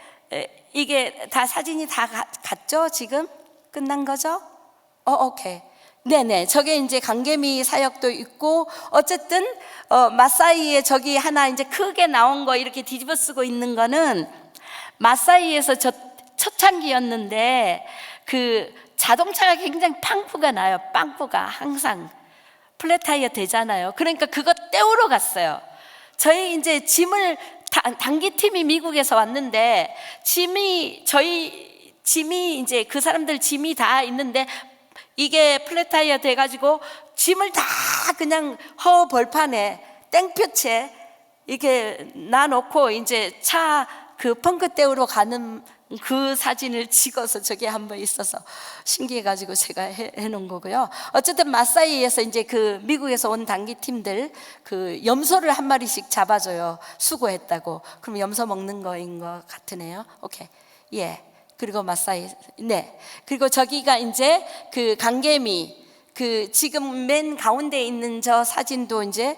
이게 다 사진이 다 갔죠? 지금 끝난 거죠? 오케이. 네네. 저게 이제 강개미 사역도 있고, 어쨌든 마사이에 저기 하나 이제 크게 나온 거 이렇게 뒤집어 쓰고 있는 거는 마사이에서 저 초창기였는데 그 자동차가 굉장히 빵꾸가 나요. 빵꾸가 항상 플랫 타이어 되잖아요. 그러니까 그거 떼우러 갔어요. 저희 이제 짐을 단기팀이 미국에서 왔는데 저희 짐이 이제 그 사람들 짐이 다 있는데 이게 플랫 타이어 돼가지고 짐을 다 그냥 벌판에 땡볕에 이렇게 놔놓고 이제 차 그 펑크 떼우러 가는 그 사진을 찍어서 저게 한번 있어서 신기해가지고 제가 해놓은 거고요. 어쨌든 마사이에서 이제 그 미국에서 온 단기팀들 그 염소를 한 마리씩 잡아줘요. 수고했다고. 그럼 염소 먹는 거인 것 같으네요. 오케이. 예. 그리고 마사이. 네. 그리고 저기가 이제 그 강개미, 그 지금 맨 가운데 있는 저 사진도 이제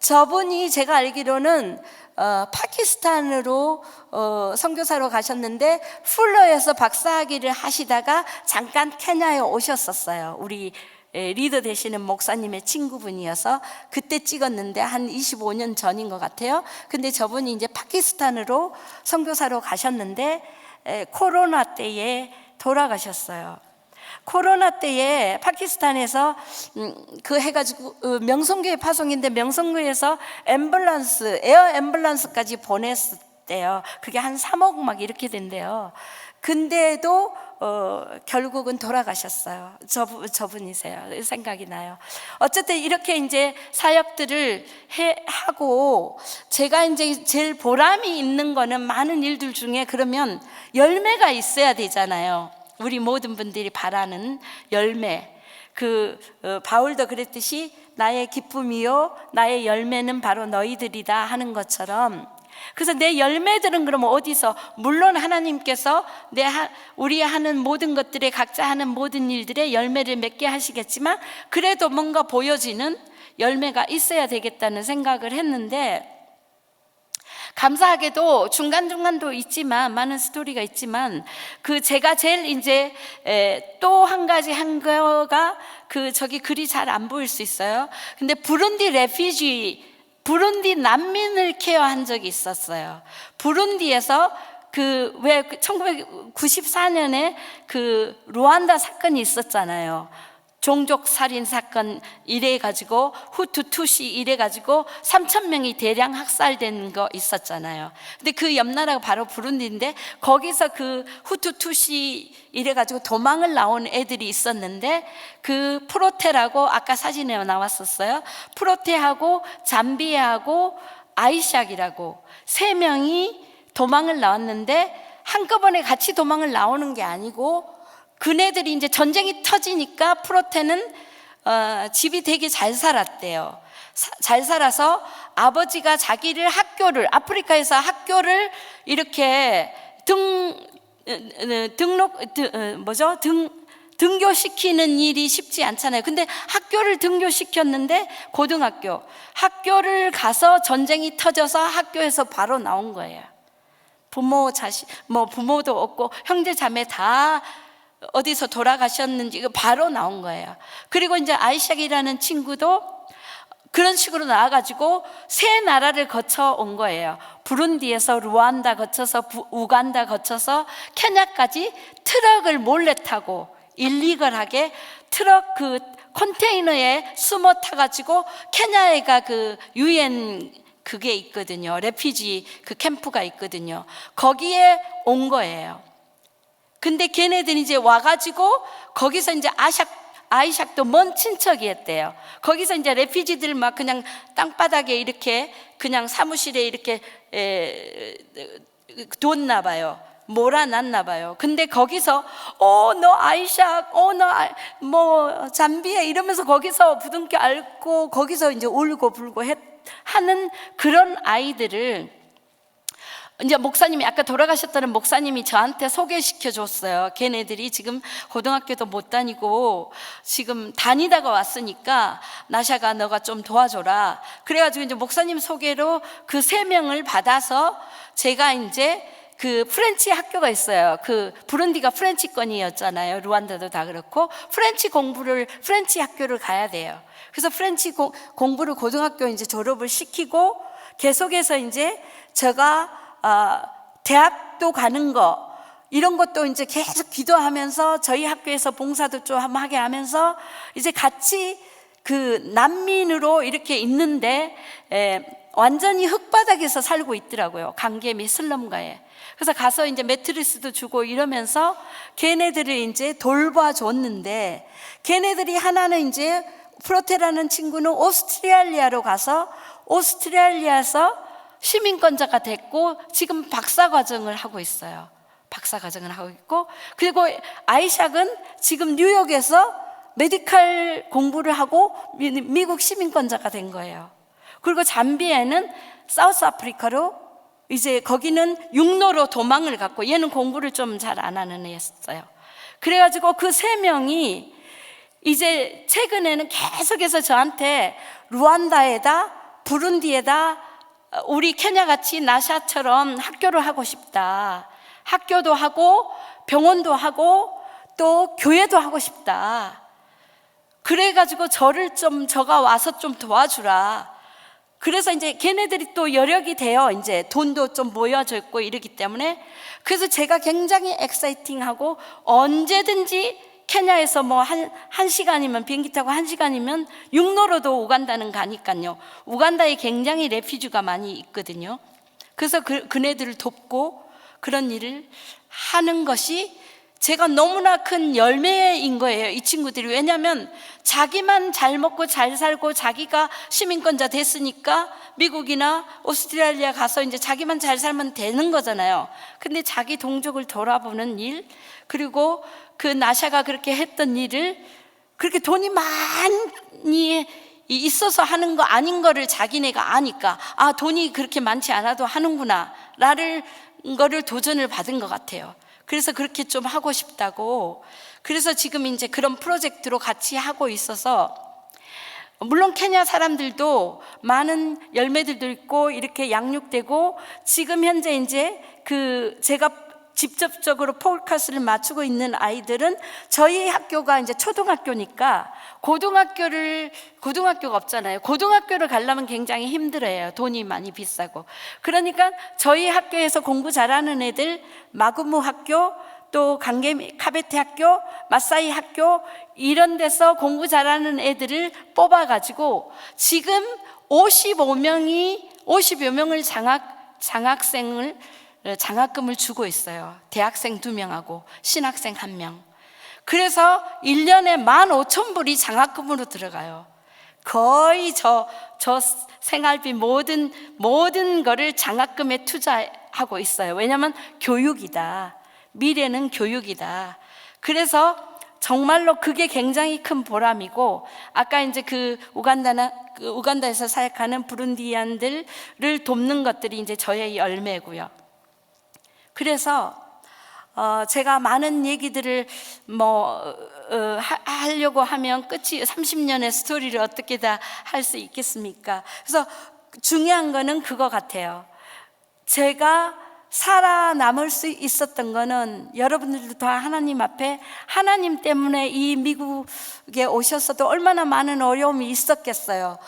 저분이 제가 알기로는 파키스탄으로 선교사로 가셨는데 풀러에서 박사학위를 하시다가 잠깐 케냐에 오셨었어요. 우리 리더 되시는 목사님의 친구분이어서 그때 찍었는데 한 25년 전인 것 같아요. 근데 저분이 이제 파키스탄으로 선교사로 가셨는데 코로나 때에 돌아가셨어요. 코로나 때에 파키스탄에서 그 해가지고 명성교회 파송인데 명성교회에서 에어 앰뷸런스까지 보냈대요. 그게 한 3억 막 이렇게 된대요. 근데도 결국은 돌아가셨어요. 저분이세요. 생각이 나요. 어쨌든 이렇게 이제 사역들을 하고, 제가 이제 제일 보람이 있는 거는 많은 일들 중에 그러면 열매가 있어야 되잖아요. 우리 모든 분들이 바라는 열매. 바울도 그랬듯이 나의 기쁨이요 나의 열매는 바로 너희들이다 하는 것처럼, 그래서 내 열매들은 그러면 어디서, 물론 하나님께서 우리 하는 모든 것들에, 각자 하는 모든 일들에 열매를 맺게 하시겠지만 그래도 뭔가 보여지는 열매가 있어야 되겠다는 생각을 했는데, 감사하게도 중간중간도 있지만, 많은 스토리가 있지만, 제가 제일 이제 또 한 가지 한 거가 저기 글이 잘 안 보일 수 있어요. 근데 부룬디 부룬디 난민을 케어한 적이 있었어요. 부룬디에서 왜 1994년에 루안다 사건이 있었잖아요. 종족 살인 사건 이래 가지고 후투 투시 이래 가지고 3,000명이 대량 학살된 거 있었잖아요. 근데 그 옆 나라가 바로 부룬디인데, 거기서 후투 투시 이래 가지고 도망을 나온 애들이 있었는데, 프로테라고 아까 사진에 나왔었어요. 프로테하고 잠비아하고 아이샥이라고 3명이 도망을 나왔는데, 한꺼번에 같이 도망을 나오는 게 아니고, 그네들이 이제 전쟁이 터지니까 프로테는 집이 되게 잘 살았대요. 잘 살아서 아버지가 자기를 아프리카에서 학교를 이렇게 등교시키는 일이 쉽지 않잖아요. 근데 학교를 등교시켰는데, 학교를 가서 전쟁이 터져서 학교에서 바로 나온 거예요. 부모도 없고 형제 자매 다 어디서 돌아가셨는지 바로 나온 거예요. 그리고 이제 아이샥이라는 친구도 그런 식으로 나와가지고 3 나라를 거쳐 온 거예요. 부룬디에서 루안다 거쳐서 우간다 거쳐서 케냐까지 트럭을 몰래 타고 일리걸하게 트럭 컨테이너에 숨어 타가지고, 케냐에가 유엔 그게 있거든요. 레피지 캠프가 있거든요. 거기에 온 거예요. 근데 걔네들이 이제 와가지고 거기서 이제 아이샥도 먼 친척이었대요. 거기서 이제 레피지들 막 그냥 땅바닥에 이렇게 그냥 사무실에 이렇게 뒀나 봐요. 몰아놨나 봐요. 근데 거기서 너 아이샥, 너 잠비에 이러면서 거기서 부둥켜 안고 거기서 이제 울고 불고 하는 그런 아이들을 이제 목사님이, 아까 돌아가셨다는 목사님이 저한테 소개시켜 줬어요. 걔네들이 지금 고등학교도 못 다니고 지금 다니다가 왔으니까 나샤가 너가 좀 도와줘라. 그래가지고 이제 목사님 소개로 3명을 받아서 제가 이제 프렌치 학교가 있어요. 부룬디가 프렌치권이었잖아요. 루안다도 다 그렇고 프렌치 학교를 가야 돼요. 그래서 프렌치 공부를 고등학교 이제 졸업을 시키고, 계속해서 이제 제가 대학도 가는 거, 이런 것도 이제 계속 기도하면서 저희 학교에서 봉사도 좀 하게 하면서 이제 같이 난민으로 이렇게 있는데, 완전히 흙바닥에서 살고 있더라고요. 강계미 슬럼가에. 그래서 가서 이제 매트리스도 주고 이러면서 걔네들을 이제 돌봐줬는데, 걔네들이 하나는 이제 프로테라는 친구는 오스트레일리아로 가서 오스트레일리아에서 시민권자가 됐고 지금 박사과정을 하고 있어요. 박사과정을 하고 있고, 그리고 아이샥은 지금 뉴욕에서 메디칼 공부를 하고 미국 시민권자가 된 거예요. 그리고 잠비아는 사우스 아프리카로 이제 거기는 육로로 도망을 갔고, 얘는 공부를 좀 잘 안 하는 애였어요. 그래가지고 3명이 이제 최근에는 계속해서 저한테 루안다에다 부룬디에다 우리 케냐같이 나샤처럼 학교를 하고 싶다. 학교도 하고 병원도 하고 또 교회도 하고 싶다. 그래가지고 저가 와서 좀 도와주라. 그래서 이제 걔네들이 또 여력이 돼요. 이제 돈도 좀 모여져 있고 이러기 때문에. 그래서 제가 굉장히 엑사이팅하고, 언제든지 케냐에서 한 시간이면, 비행기 타고 1시간이면 육로로도 우간다는 가니까요. 우간다에 굉장히 레피지가 많이 있거든요. 그래서 그네들을 돕고 그런 일을 하는 것이 제가 너무나 큰 열매인 거예요. 이 친구들이. 왜냐하면 자기만 잘 먹고 잘 살고 자기가 시민권자 됐으니까 미국이나 오스트레일리아 가서 이제 자기만 잘 살면 되는 거잖아요. 근데 자기 동족을 돌아보는 일, 그리고 나샤가 그렇게 했던 일을, 그렇게 돈이 많이 있어서 하는 거 아닌 거를 자기네가 아니까, 돈이 그렇게 많지 않아도 하는구나 라는 거를 도전을 받은 것 같아요. 그래서 그렇게 좀 하고 싶다고. 그래서 지금 이제 그런 프로젝트로 같이 하고 있어서 물론 케냐 사람들도 많은 열매들도 있고 이렇게 양육되고, 지금 현재 이제 제가 직접적으로 포커스를 맞추고 있는 아이들은 저희 학교가 이제 초등학교니까 고등학교가 없잖아요. 고등학교를 가려면 굉장히 힘들어요. 돈이 많이 비싸고. 그러니까 저희 학교에서 공부 잘하는 애들, 마구무 학교, 또 카베테 학교, 마사이 학교, 이런 데서 공부 잘하는 애들을 뽑아가지고 지금 50여 명을 장학금을 주고 있어요. 대학생 2명하고 신학생 1명. 그래서 1년에 15,000불이 장학금으로 들어가요. 거의 저 생활비 모든 거를 장학금에 투자하고 있어요. 왜냐하면 교육이다. 미래는 교육이다. 그래서 정말로 그게 굉장히 큰 보람이고, 아까 이제 우간다에서 사역하는 부룬디안들을 돕는 것들이 이제 저의 열매고요. 그래서 제가 많은 얘기들을 하려고 하면 끝이 30년의 스토리를 어떻게 다 할 수 있겠습니까? 그래서 중요한 거는 그거 같아요. 제가 살아남을 수 있었던 거는 여러분들도 다 하나님 앞에, 하나님 때문에 이 미국에 오셨어도 얼마나 많은 어려움이 있었겠어요.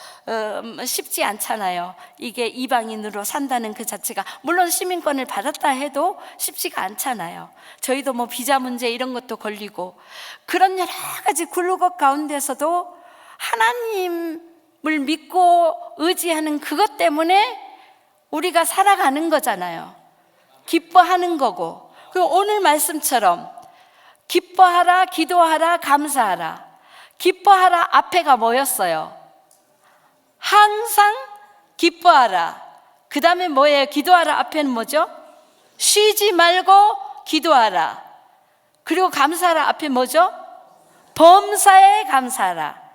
쉽지 않잖아요. 이게 이방인으로 산다는 그 자체가, 물론 시민권을 받았다 해도 쉽지가 않잖아요. 저희도 비자 문제 이런 것도 걸리고, 그런 여러 가지 굴곡 가운데서도 하나님을 믿고 의지하는 그것 때문에 우리가 살아가는 거잖아요. 기뻐하는 거고. 그리고 오늘 말씀처럼 기뻐하라, 기도하라, 감사하라. 기뻐하라 앞에가 뭐였어요? 항상 기뻐하라. 그 다음에 뭐예요? 기도하라 앞에는 뭐죠? 쉬지 말고 기도하라. 그리고 감사하라 앞에 뭐죠? 범사에 감사하라.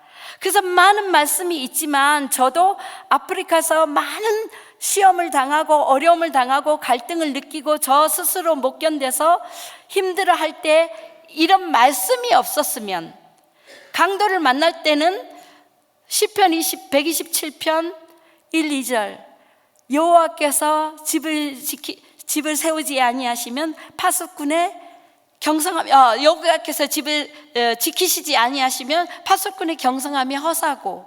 그래서 많은 말씀이 있지만 저도 아프리카에서 많은 시험을 당하고 어려움을 당하고 갈등을 느끼고 저 스스로 못 견뎌서 힘들어할 때 이런 말씀이 없었으면, 강도를 만날 때는 시편 127편 1, 2절 여호와께서 집을 세우지 아니하시면 파수꾼의 경성함이, 여호와께서 집을 지키시지 아니하시면 파수꾼의 경성함이 허사고,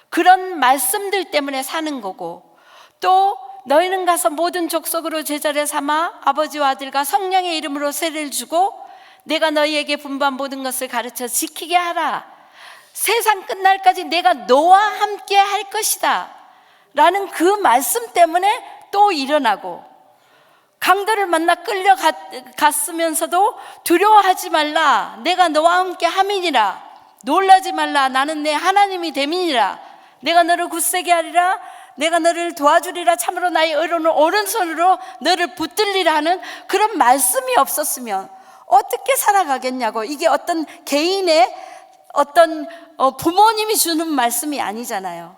그런 말씀들 때문에 사는 거고, 또 너희는 가서 모든 족속으로 제자를 삼아 아버지와 아들과 성령의 이름으로 세례를 주고 내가 너희에게 분부한 모든 것을 가르쳐 지키게 하라. 세상 끝날까지 내가 너와 함께 할 것이다 라는 그 말씀 때문에 또 일어나고, 강도를 만나 끌려갔으면서도 두려워하지 말라, 내가 너와 함께 함이니라. 놀라지 말라, 나는 내 하나님이 됨이니라. 내가 너를 굳세게 하리라. 내가 너를 도와주리라. 참으로 나의 의로운 오른손으로 너를 붙들리라 하는 그런 말씀이 없었으면 어떻게 살아가겠냐고. 이게 어떤 개인의 어떤 부모님이 주는 말씀이 아니잖아요.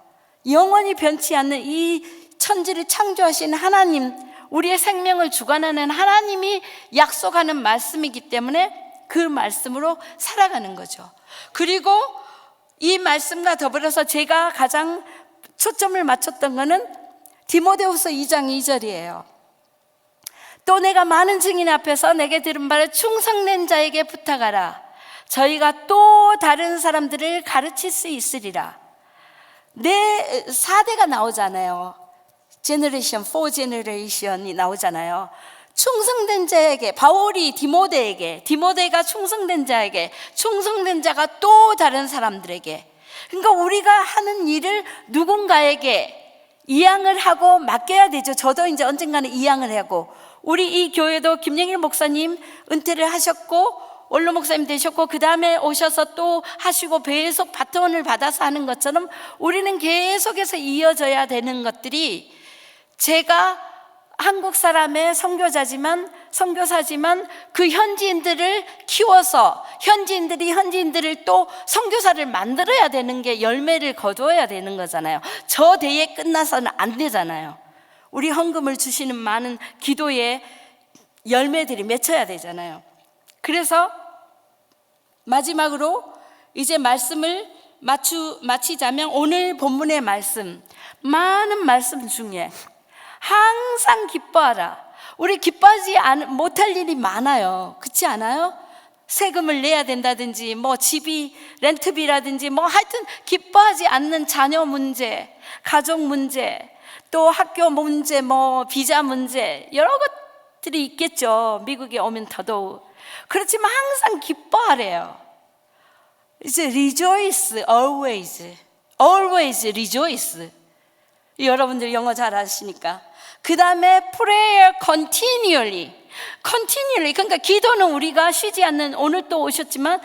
영원히 변치 않는 이 천지를 창조하신 하나님, 우리의 생명을 주관하는 하나님이 약속하는 말씀이기 때문에 그 말씀으로 살아가는 거죠. 그리고 이 말씀과 더불어서 제가 가장 초점을 맞췄던 것은 디모데후서 2장 2절이에요. 또 내가 많은 증인 앞에서 내게 들은 바를 충성된 자에게 부탁하라. 저희가 또 다른 사람들을 가르칠 수 있으리라. 내 4대가 나오잖아요. 제너레이션, 4 제너레이션이 나오잖아요. 충성된 자에게, 바울이 디모데가 충성된 자에게, 충성된 자가 또 다른 사람들에게. 그러니까 우리가 하는 일을 누군가에게 이양을 하고 맡겨야 되죠. 저도 이제 언젠가는 이양을 하고, 우리 이 교회도 김영일 목사님 은퇴를 하셨고 원로 목사님 되셨고 그 다음에 오셔서 또 하시고 계속 바톤을 받아서 하는 것처럼 우리는 계속해서 이어져야 되는 것들이, 제가 한국 사람의 선교사지만 그 현지인들을 키워서 현지인들을 또 선교사를 만들어야 되는 게 열매를 거두어야 되는 거잖아요. 저 대에 끝나서는 안 되잖아요. 우리 헌금을 주시는 많은 기도의 열매들이 맺혀야 되잖아요. 그래서 마지막으로 이제 말씀을 마치자면 오늘 본문의 말씀, 많은 말씀 중에 항상 기뻐하라. 우리 기뻐하지 못할 일이 많아요. 그렇지 않아요? 세금을 내야 된다든지 뭐 집이 렌트비라든지 뭐 하여튼 기뻐하지 않는 자녀 문제, 가족 문제, 또 학교 문제, 뭐 비자 문제, 여러 것들이 있겠죠. 미국에 오면 더더욱. 그렇지만 항상 기뻐하래요. 이제 rejoice always, always rejoice. 여러분들 영어 잘 아시니까. 그 다음에 prayer continually, continually. 그러니까 기도는 우리가 쉬지 않는, 오늘 또 오셨지만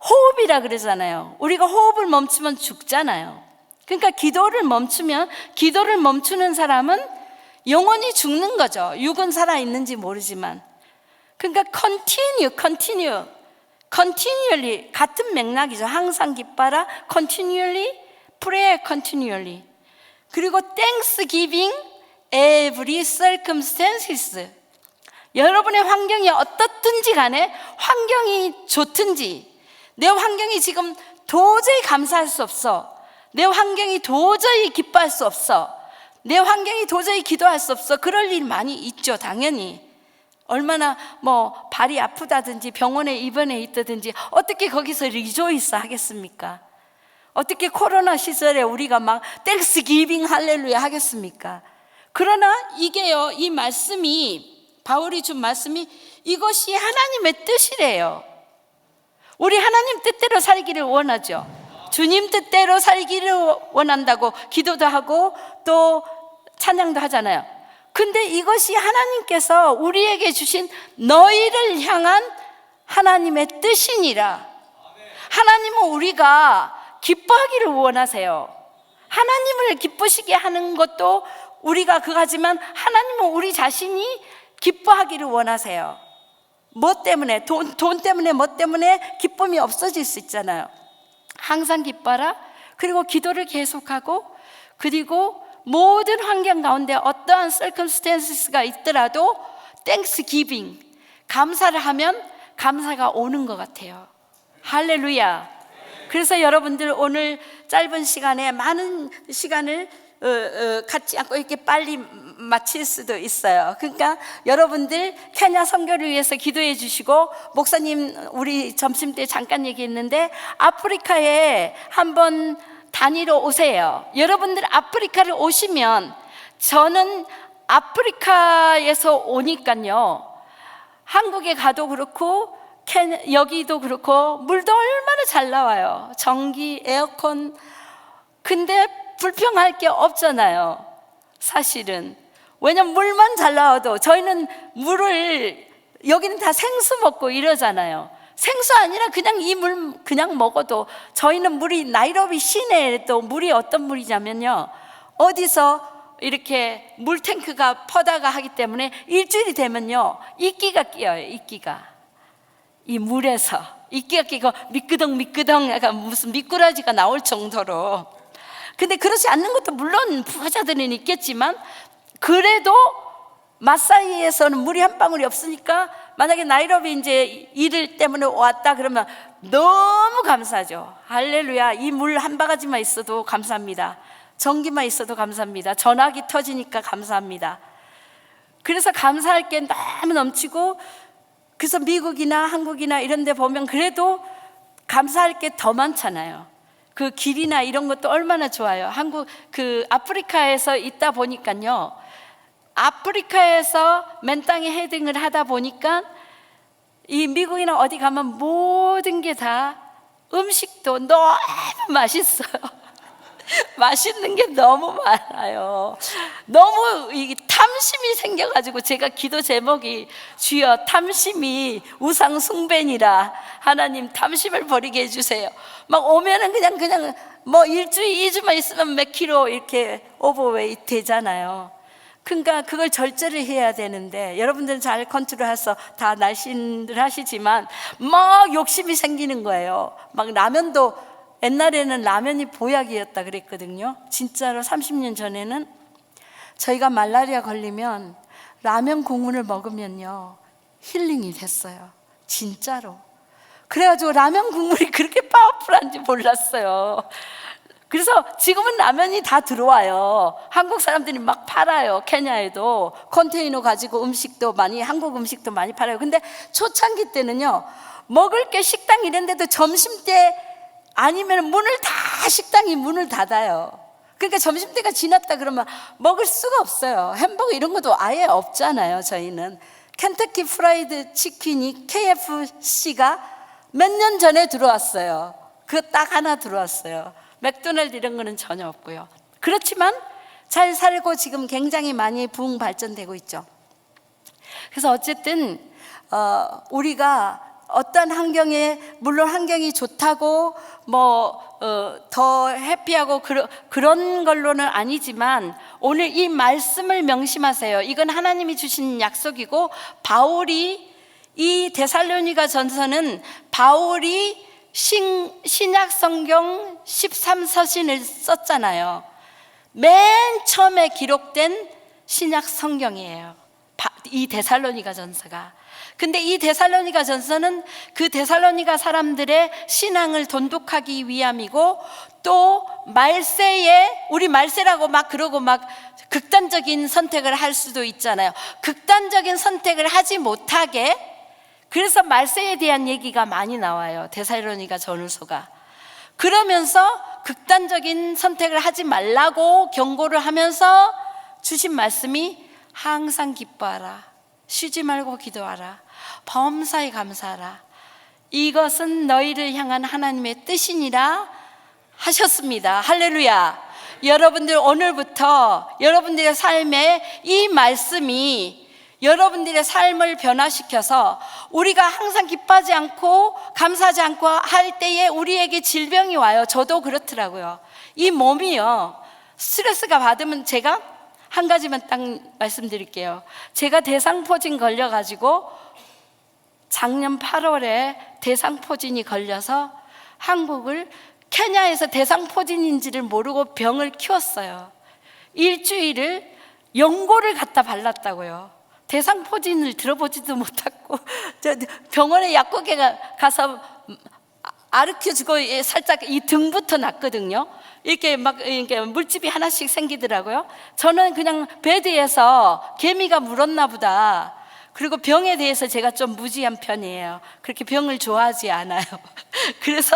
호흡이라 그러잖아요. 우리가 호흡을 멈추면 죽잖아요. 그러니까 기도를 멈추는 사람은 영원히 죽는 거죠. 육은 살아있는지 모르지만. 그러니까 continually 같은 맥락이죠. 항상 기뻐라, continually, prayer continually. 그리고 thanksgiving every circumstances. 여러분의 환경이 어떻든지 간에, 환경이 좋든지, 내 환경이 지금 도저히 감사할 수 없어, 내 환경이 도저히 기뻐할 수 없어, 내 환경이 도저히 기도할 수 없어, 그럴 일 많이 있죠. 당연히. 얼마나 뭐 발이 아프다든지 병원에 입원해 있다든지 어떻게 거기서 리조이스 하겠습니까? 어떻게 코로나 시절에 우리가 막 땡스기빙 할렐루야 하겠습니까? 그러나 이게요, 이 말씀이, 바울이 준 말씀이 이것이 하나님의 뜻이래요. 우리 하나님 뜻대로 살기를 원하죠. 주님 뜻대로 살기를 원한다고 기도도 하고 또 찬양도 하잖아요. 근데 이것이 하나님께서 우리에게 주신 너희를 향한 하나님의 뜻이니라. 하나님은 우리가 기뻐하기를 원하세요. 하나님을 기쁘시게 하는 것도 우리가 그거지만 하나님은 우리 자신이 기뻐하기를 원하세요. 뭐 때문에? 돈 때문에, 뭐 때문에 기쁨이 없어질 수 있잖아요. 항상 기뻐라. 그리고 기도를 계속하고, 그리고 모든 환경 가운데 어떠한 circumstances가 있더라도 thanksgiving, 감사를 하면 감사가 오는 것 같아요. 할렐루야. 그래서 여러분들 오늘 짧은 시간에 많은 시간을 갖지 않고 이렇게 빨리 마칠 수도 있어요. 그러니까 여러분들 케냐 선교를 위해서 기도해 주시고, 목사님 우리 점심 때 잠깐 얘기했는데 아프리카에 한번 다니러 오세요. 여러분들 아프리카를 오시면, 저는 아프리카에서 오니까요, 한국에 가도 그렇고 여기도 그렇고 물도 얼마나 잘 나와요. 전기, 에어컨. 근데 불평할 게 없잖아요, 사실은. 왜냐면 물만 잘 나와도, 저희는 물을, 여기는 다 생수 먹고 이러잖아요. 생수 아니라 그냥 이 물 그냥 먹어도, 저희는 물이 나이로비 시내에 또 물이 어떤 물이냐면요, 어디서 이렇게 물탱크가 퍼다가 하기 때문에 일주일이 되면요 이끼가 끼어요. 이끼가 이 물에서 이끼가 끼고 미끄덩 약간 무슨 미꾸라지가 나올 정도로. 근데 그렇지 않는 것도 물론 부자들은 있겠지만, 그래도 마사이에서는 물이 한 방울이 없으니까, 만약에 나이로비 이제 일 때문에 왔다 그러면 너무 감사하죠. 할렐루야. 이 물 한 바가지만 있어도 감사합니다. 전기만 있어도 감사합니다. 전화기 터지니까 감사합니다. 그래서 감사할 게 너무 넘치고, 그래서 미국이나 한국이나 이런 데 보면 그래도 감사할 게 더 많잖아요. 그 길이나 이런 것도 얼마나 좋아요. 아프리카에서 있다 보니까요, 아프리카에서 맨 땅에 헤딩을 하다 보니까 이 미국이나 어디 가면 모든 게 다 음식도 너무 맛있어요. 맛있는 게 너무 많아요. 너무 이 탐심이 생겨가지고, 제가 기도 제목이 주여 탐심이 우상 숭배니라, 하나님 탐심을 버리게 해주세요. 막 오면은 그냥 뭐 일주일 2주만 있으면 몇 킬로 이렇게 오버웨이트 되잖아요. 그러니까 그걸 절제를 해야 되는데, 여러분들은 잘 컨트롤해서 다 날씬들 하시지만 막 욕심이 생기는 거예요. 막 라면도, 옛날에는 라면이 보약이었다 그랬거든요. 진짜로 30년 전에는 저희가 말라리아 걸리면 라면 국물을 먹으면요 힐링이 됐어요. 진짜로. 그래가지고 라면 국물이 그렇게 파워풀한지 몰랐어요. 그래서 지금은 라면이 다 들어와요. 한국 사람들이 막 팔아요. 케냐에도 컨테이너 가지고 음식도 많이, 한국 음식도 많이 팔아요. 근데 초창기 때는요, 먹을 게 식당 이런 데도 점심때 아니면 식당이 문을 닫아요. 그러니까 점심때가 지났다 그러면 먹을 수가 없어요. 햄버거 이런 것도 아예 없잖아요. 저희는 켄터키 프라이드 치킨이 KFC가 몇 년 전에 들어왔어요. 그거 딱 하나 들어왔어요. 맥도날드 이런 거는 전혀 없고요. 그렇지만 잘 살고 지금 굉장히 많이 부흥 발전되고 있죠. 그래서 어쨌든 우리가 어떤 환경에, 물론 환경이 좋다고 더 해피하고 그런 걸로는 아니지만, 오늘 이 말씀을 명심하세요. 이건 하나님이 주신 약속이고, 바울이, 이 데살로니가 전서는 바울이 신약 성경 13서신을 썼잖아요. 맨 처음에 기록된 신약 성경이에요, 이 데살로니가 전서가. 근데 이 데살로니가 전서는 그 데살로니가 사람들의 신앙을 돈독하기 위함이고, 또 말세에, 우리 말세라고 막 그러고 막 극단적인 선택을 할 수도 있잖아요. 극단적인 선택을 하지 못하게, 그래서 말세에 대한 얘기가 많이 나와요, 데살로니가 전후서가. 그러면서 극단적인 선택을 하지 말라고 경고를 하면서 주신 말씀이 항상 기뻐하라, 쉬지 말고 기도하라, 범사에 감사하라, 이것은 너희를 향한 하나님의 뜻이니라 하셨습니다. 할렐루야. 여러분들, 오늘부터 여러분들의 삶에 이 말씀이 여러분들의 삶을 변화시켜서, 우리가 항상 기뻐하지 않고 감사하지 않고 할 때에 우리에게 질병이 와요. 저도 그렇더라고요. 이 몸이요, 스트레스가 받으면, 제가 한 가지만 딱 말씀드릴게요. 제가 대상포진 걸려가지고 작년 8월에 대상포진이 걸려서 한국을, 케냐에서 대상포진인지를 모르고 병을 키웠어요. 일주일을 연고를 갖다 발랐다고요. 대상포진을 들어보지도 못하고, 저 병원에 약국에 가서 아르켜주고 살짝 이 등부터 났거든요. 이렇게 물집이 하나씩 생기더라고요. 저는 그냥 베드에서 개미가 물었나 보다. 그리고 병에 대해서 제가 좀 무지한 편이에요. 그렇게 병을 좋아하지 않아요. 그래서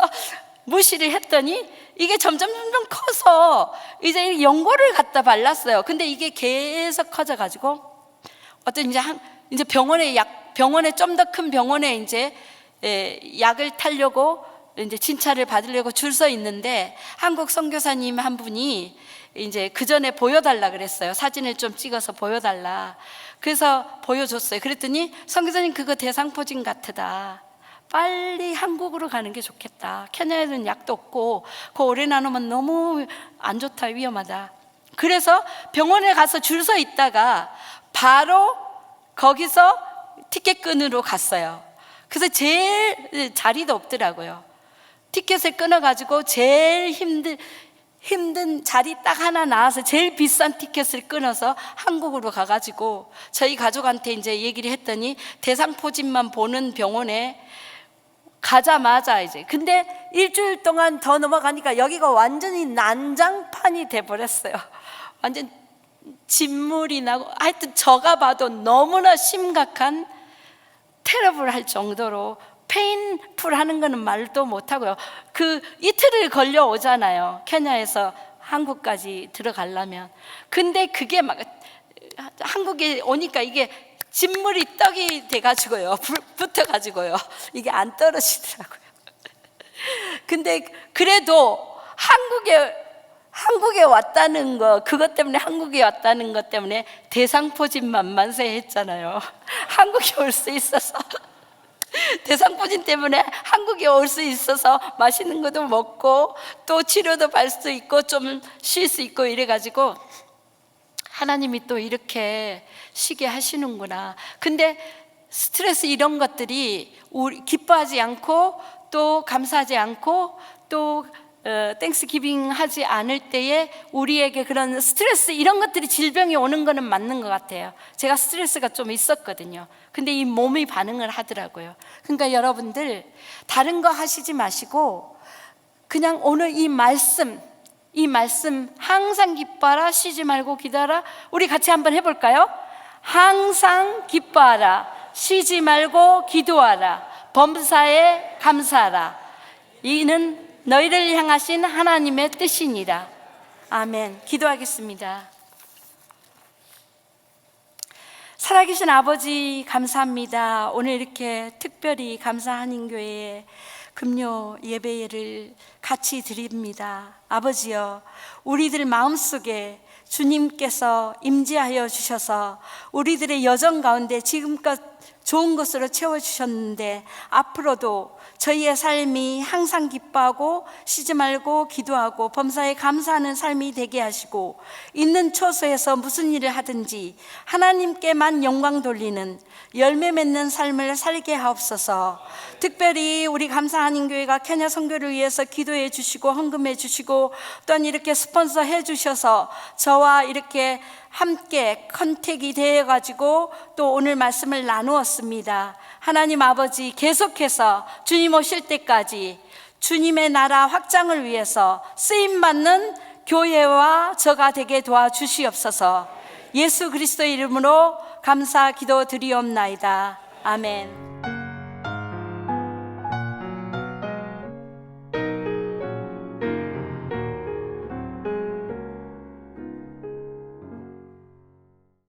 무시를 했더니 이게 점점 커서 이제 연고를 갖다 발랐어요. 근데 이게 계속 커져가지고 어떤 이제 병원에 좀 더 큰 병원에 이제 약을 타려고 이제 진찰을 받으려고 줄 서 있는데, 한국 선교사님 한 분이 이제 그 전에 보여달라 그랬어요. 사진을 좀 찍어서 보여달라. 그래서 보여줬어요. 그랬더니 선교사님, 그거 대상포진 같으다. 빨리 한국으로 가는 게 좋겠다. 케냐에는 약도 없고 그거 오래 나누면 너무 안 좋다, 위험하다. 그래서 병원에 가서 줄 서 있다가 바로 거기서 티켓 끊으러 갔어요. 그래서 제일 자리도 없더라고요. 티켓을 끊어가지고 제일 힘든 자리 딱 하나 나와서 제일 비싼 티켓을 끊어서 한국으로 가가지고 저희 가족한테 이제 얘기를 했더니, 대상포진만 보는 병원에 가자마자 이제, 근데 일주일 동안 더 넘어가니까 여기가 완전히 난장판이 돼버렸어요. 완전 진물이 나고, 하여튼 저가 봐도 너무나 심각한, 테러블할 정도로 페인풀 하는 거는 말도 못하고요. 그 이틀을 걸려 오잖아요, 케냐에서 한국까지 들어가려면. 근데 그게 막 한국에 오니까 이게 진물이 떡이 돼가지고요, 붙어가지고요, 이게 안 떨어지더라고요. 근데 그래도 한국에 왔다는 거, 그것 때문에, 한국에 왔다는 것 때문에 대상포진만 만세했잖아요. 한국에 올 수 있어서 대상포진 때문에 한국에 올 수 있어서 맛있는 것도 먹고 또 치료도 받을 수 있고 좀 쉴 수 있고 이래가지고, 하나님이 또 이렇게 쉬게 하시는구나. 근데 스트레스 이런 것들이 우리 기뻐하지 않고 또 감사하지 않고 또 땡스기빙 하지 않을 때에 우리에게 그런 스트레스 이런 것들이 질병이 오는 거는 맞는 것 같아요. 제가 스트레스가 좀 있었거든요. 근데 이 몸이 반응을 하더라고요. 그러니까 여러분들 다른 거 하시지 마시고 그냥 오늘 이 말씀 항상 기뻐하라, 쉬지 말고 기도하라. 우리 같이 한번 해볼까요? 항상 기뻐하라, 쉬지 말고 기도하라, 범사에 감사하라. 이는 너희를 향하신 하나님의 뜻이니라. 아멘. 기도하겠습니다. 살아계신 아버지 감사합니다. 오늘 이렇게 특별히 감사한인교회에 금요 예배를 같이 드립니다. 아버지여, 우리들 마음속에 주님께서 임재하여 주셔서 우리들의 여정 가운데 지금껏 좋은 것으로 채워주셨는데 앞으로도 저희의 삶이 항상 기뻐하고 쉬지 말고 기도하고 범사에 감사하는 삶이 되게 하시고 있는 처소에서 무슨 일을 하든지 하나님께만 영광 돌리는 열매 맺는 삶을 살게 하옵소서. 특별히 우리 감사하는 교회가 케냐 선교를 위해서 기도해 주시고 헌금해 주시고 또한 이렇게 스폰서 해 주셔서 저와 이렇게 함께 컨택이 되어 가지고 또 오늘 말씀을 나누었습니다. 하나님 아버지, 계속해서 주님 오실 때까지 주님의 나라 확장을 위해서 쓰임받는 교회와 저가 되게 도와주시옵소서. 예수 그리스도의 이름으로 감사 기도 드리옵나이다. 아멘.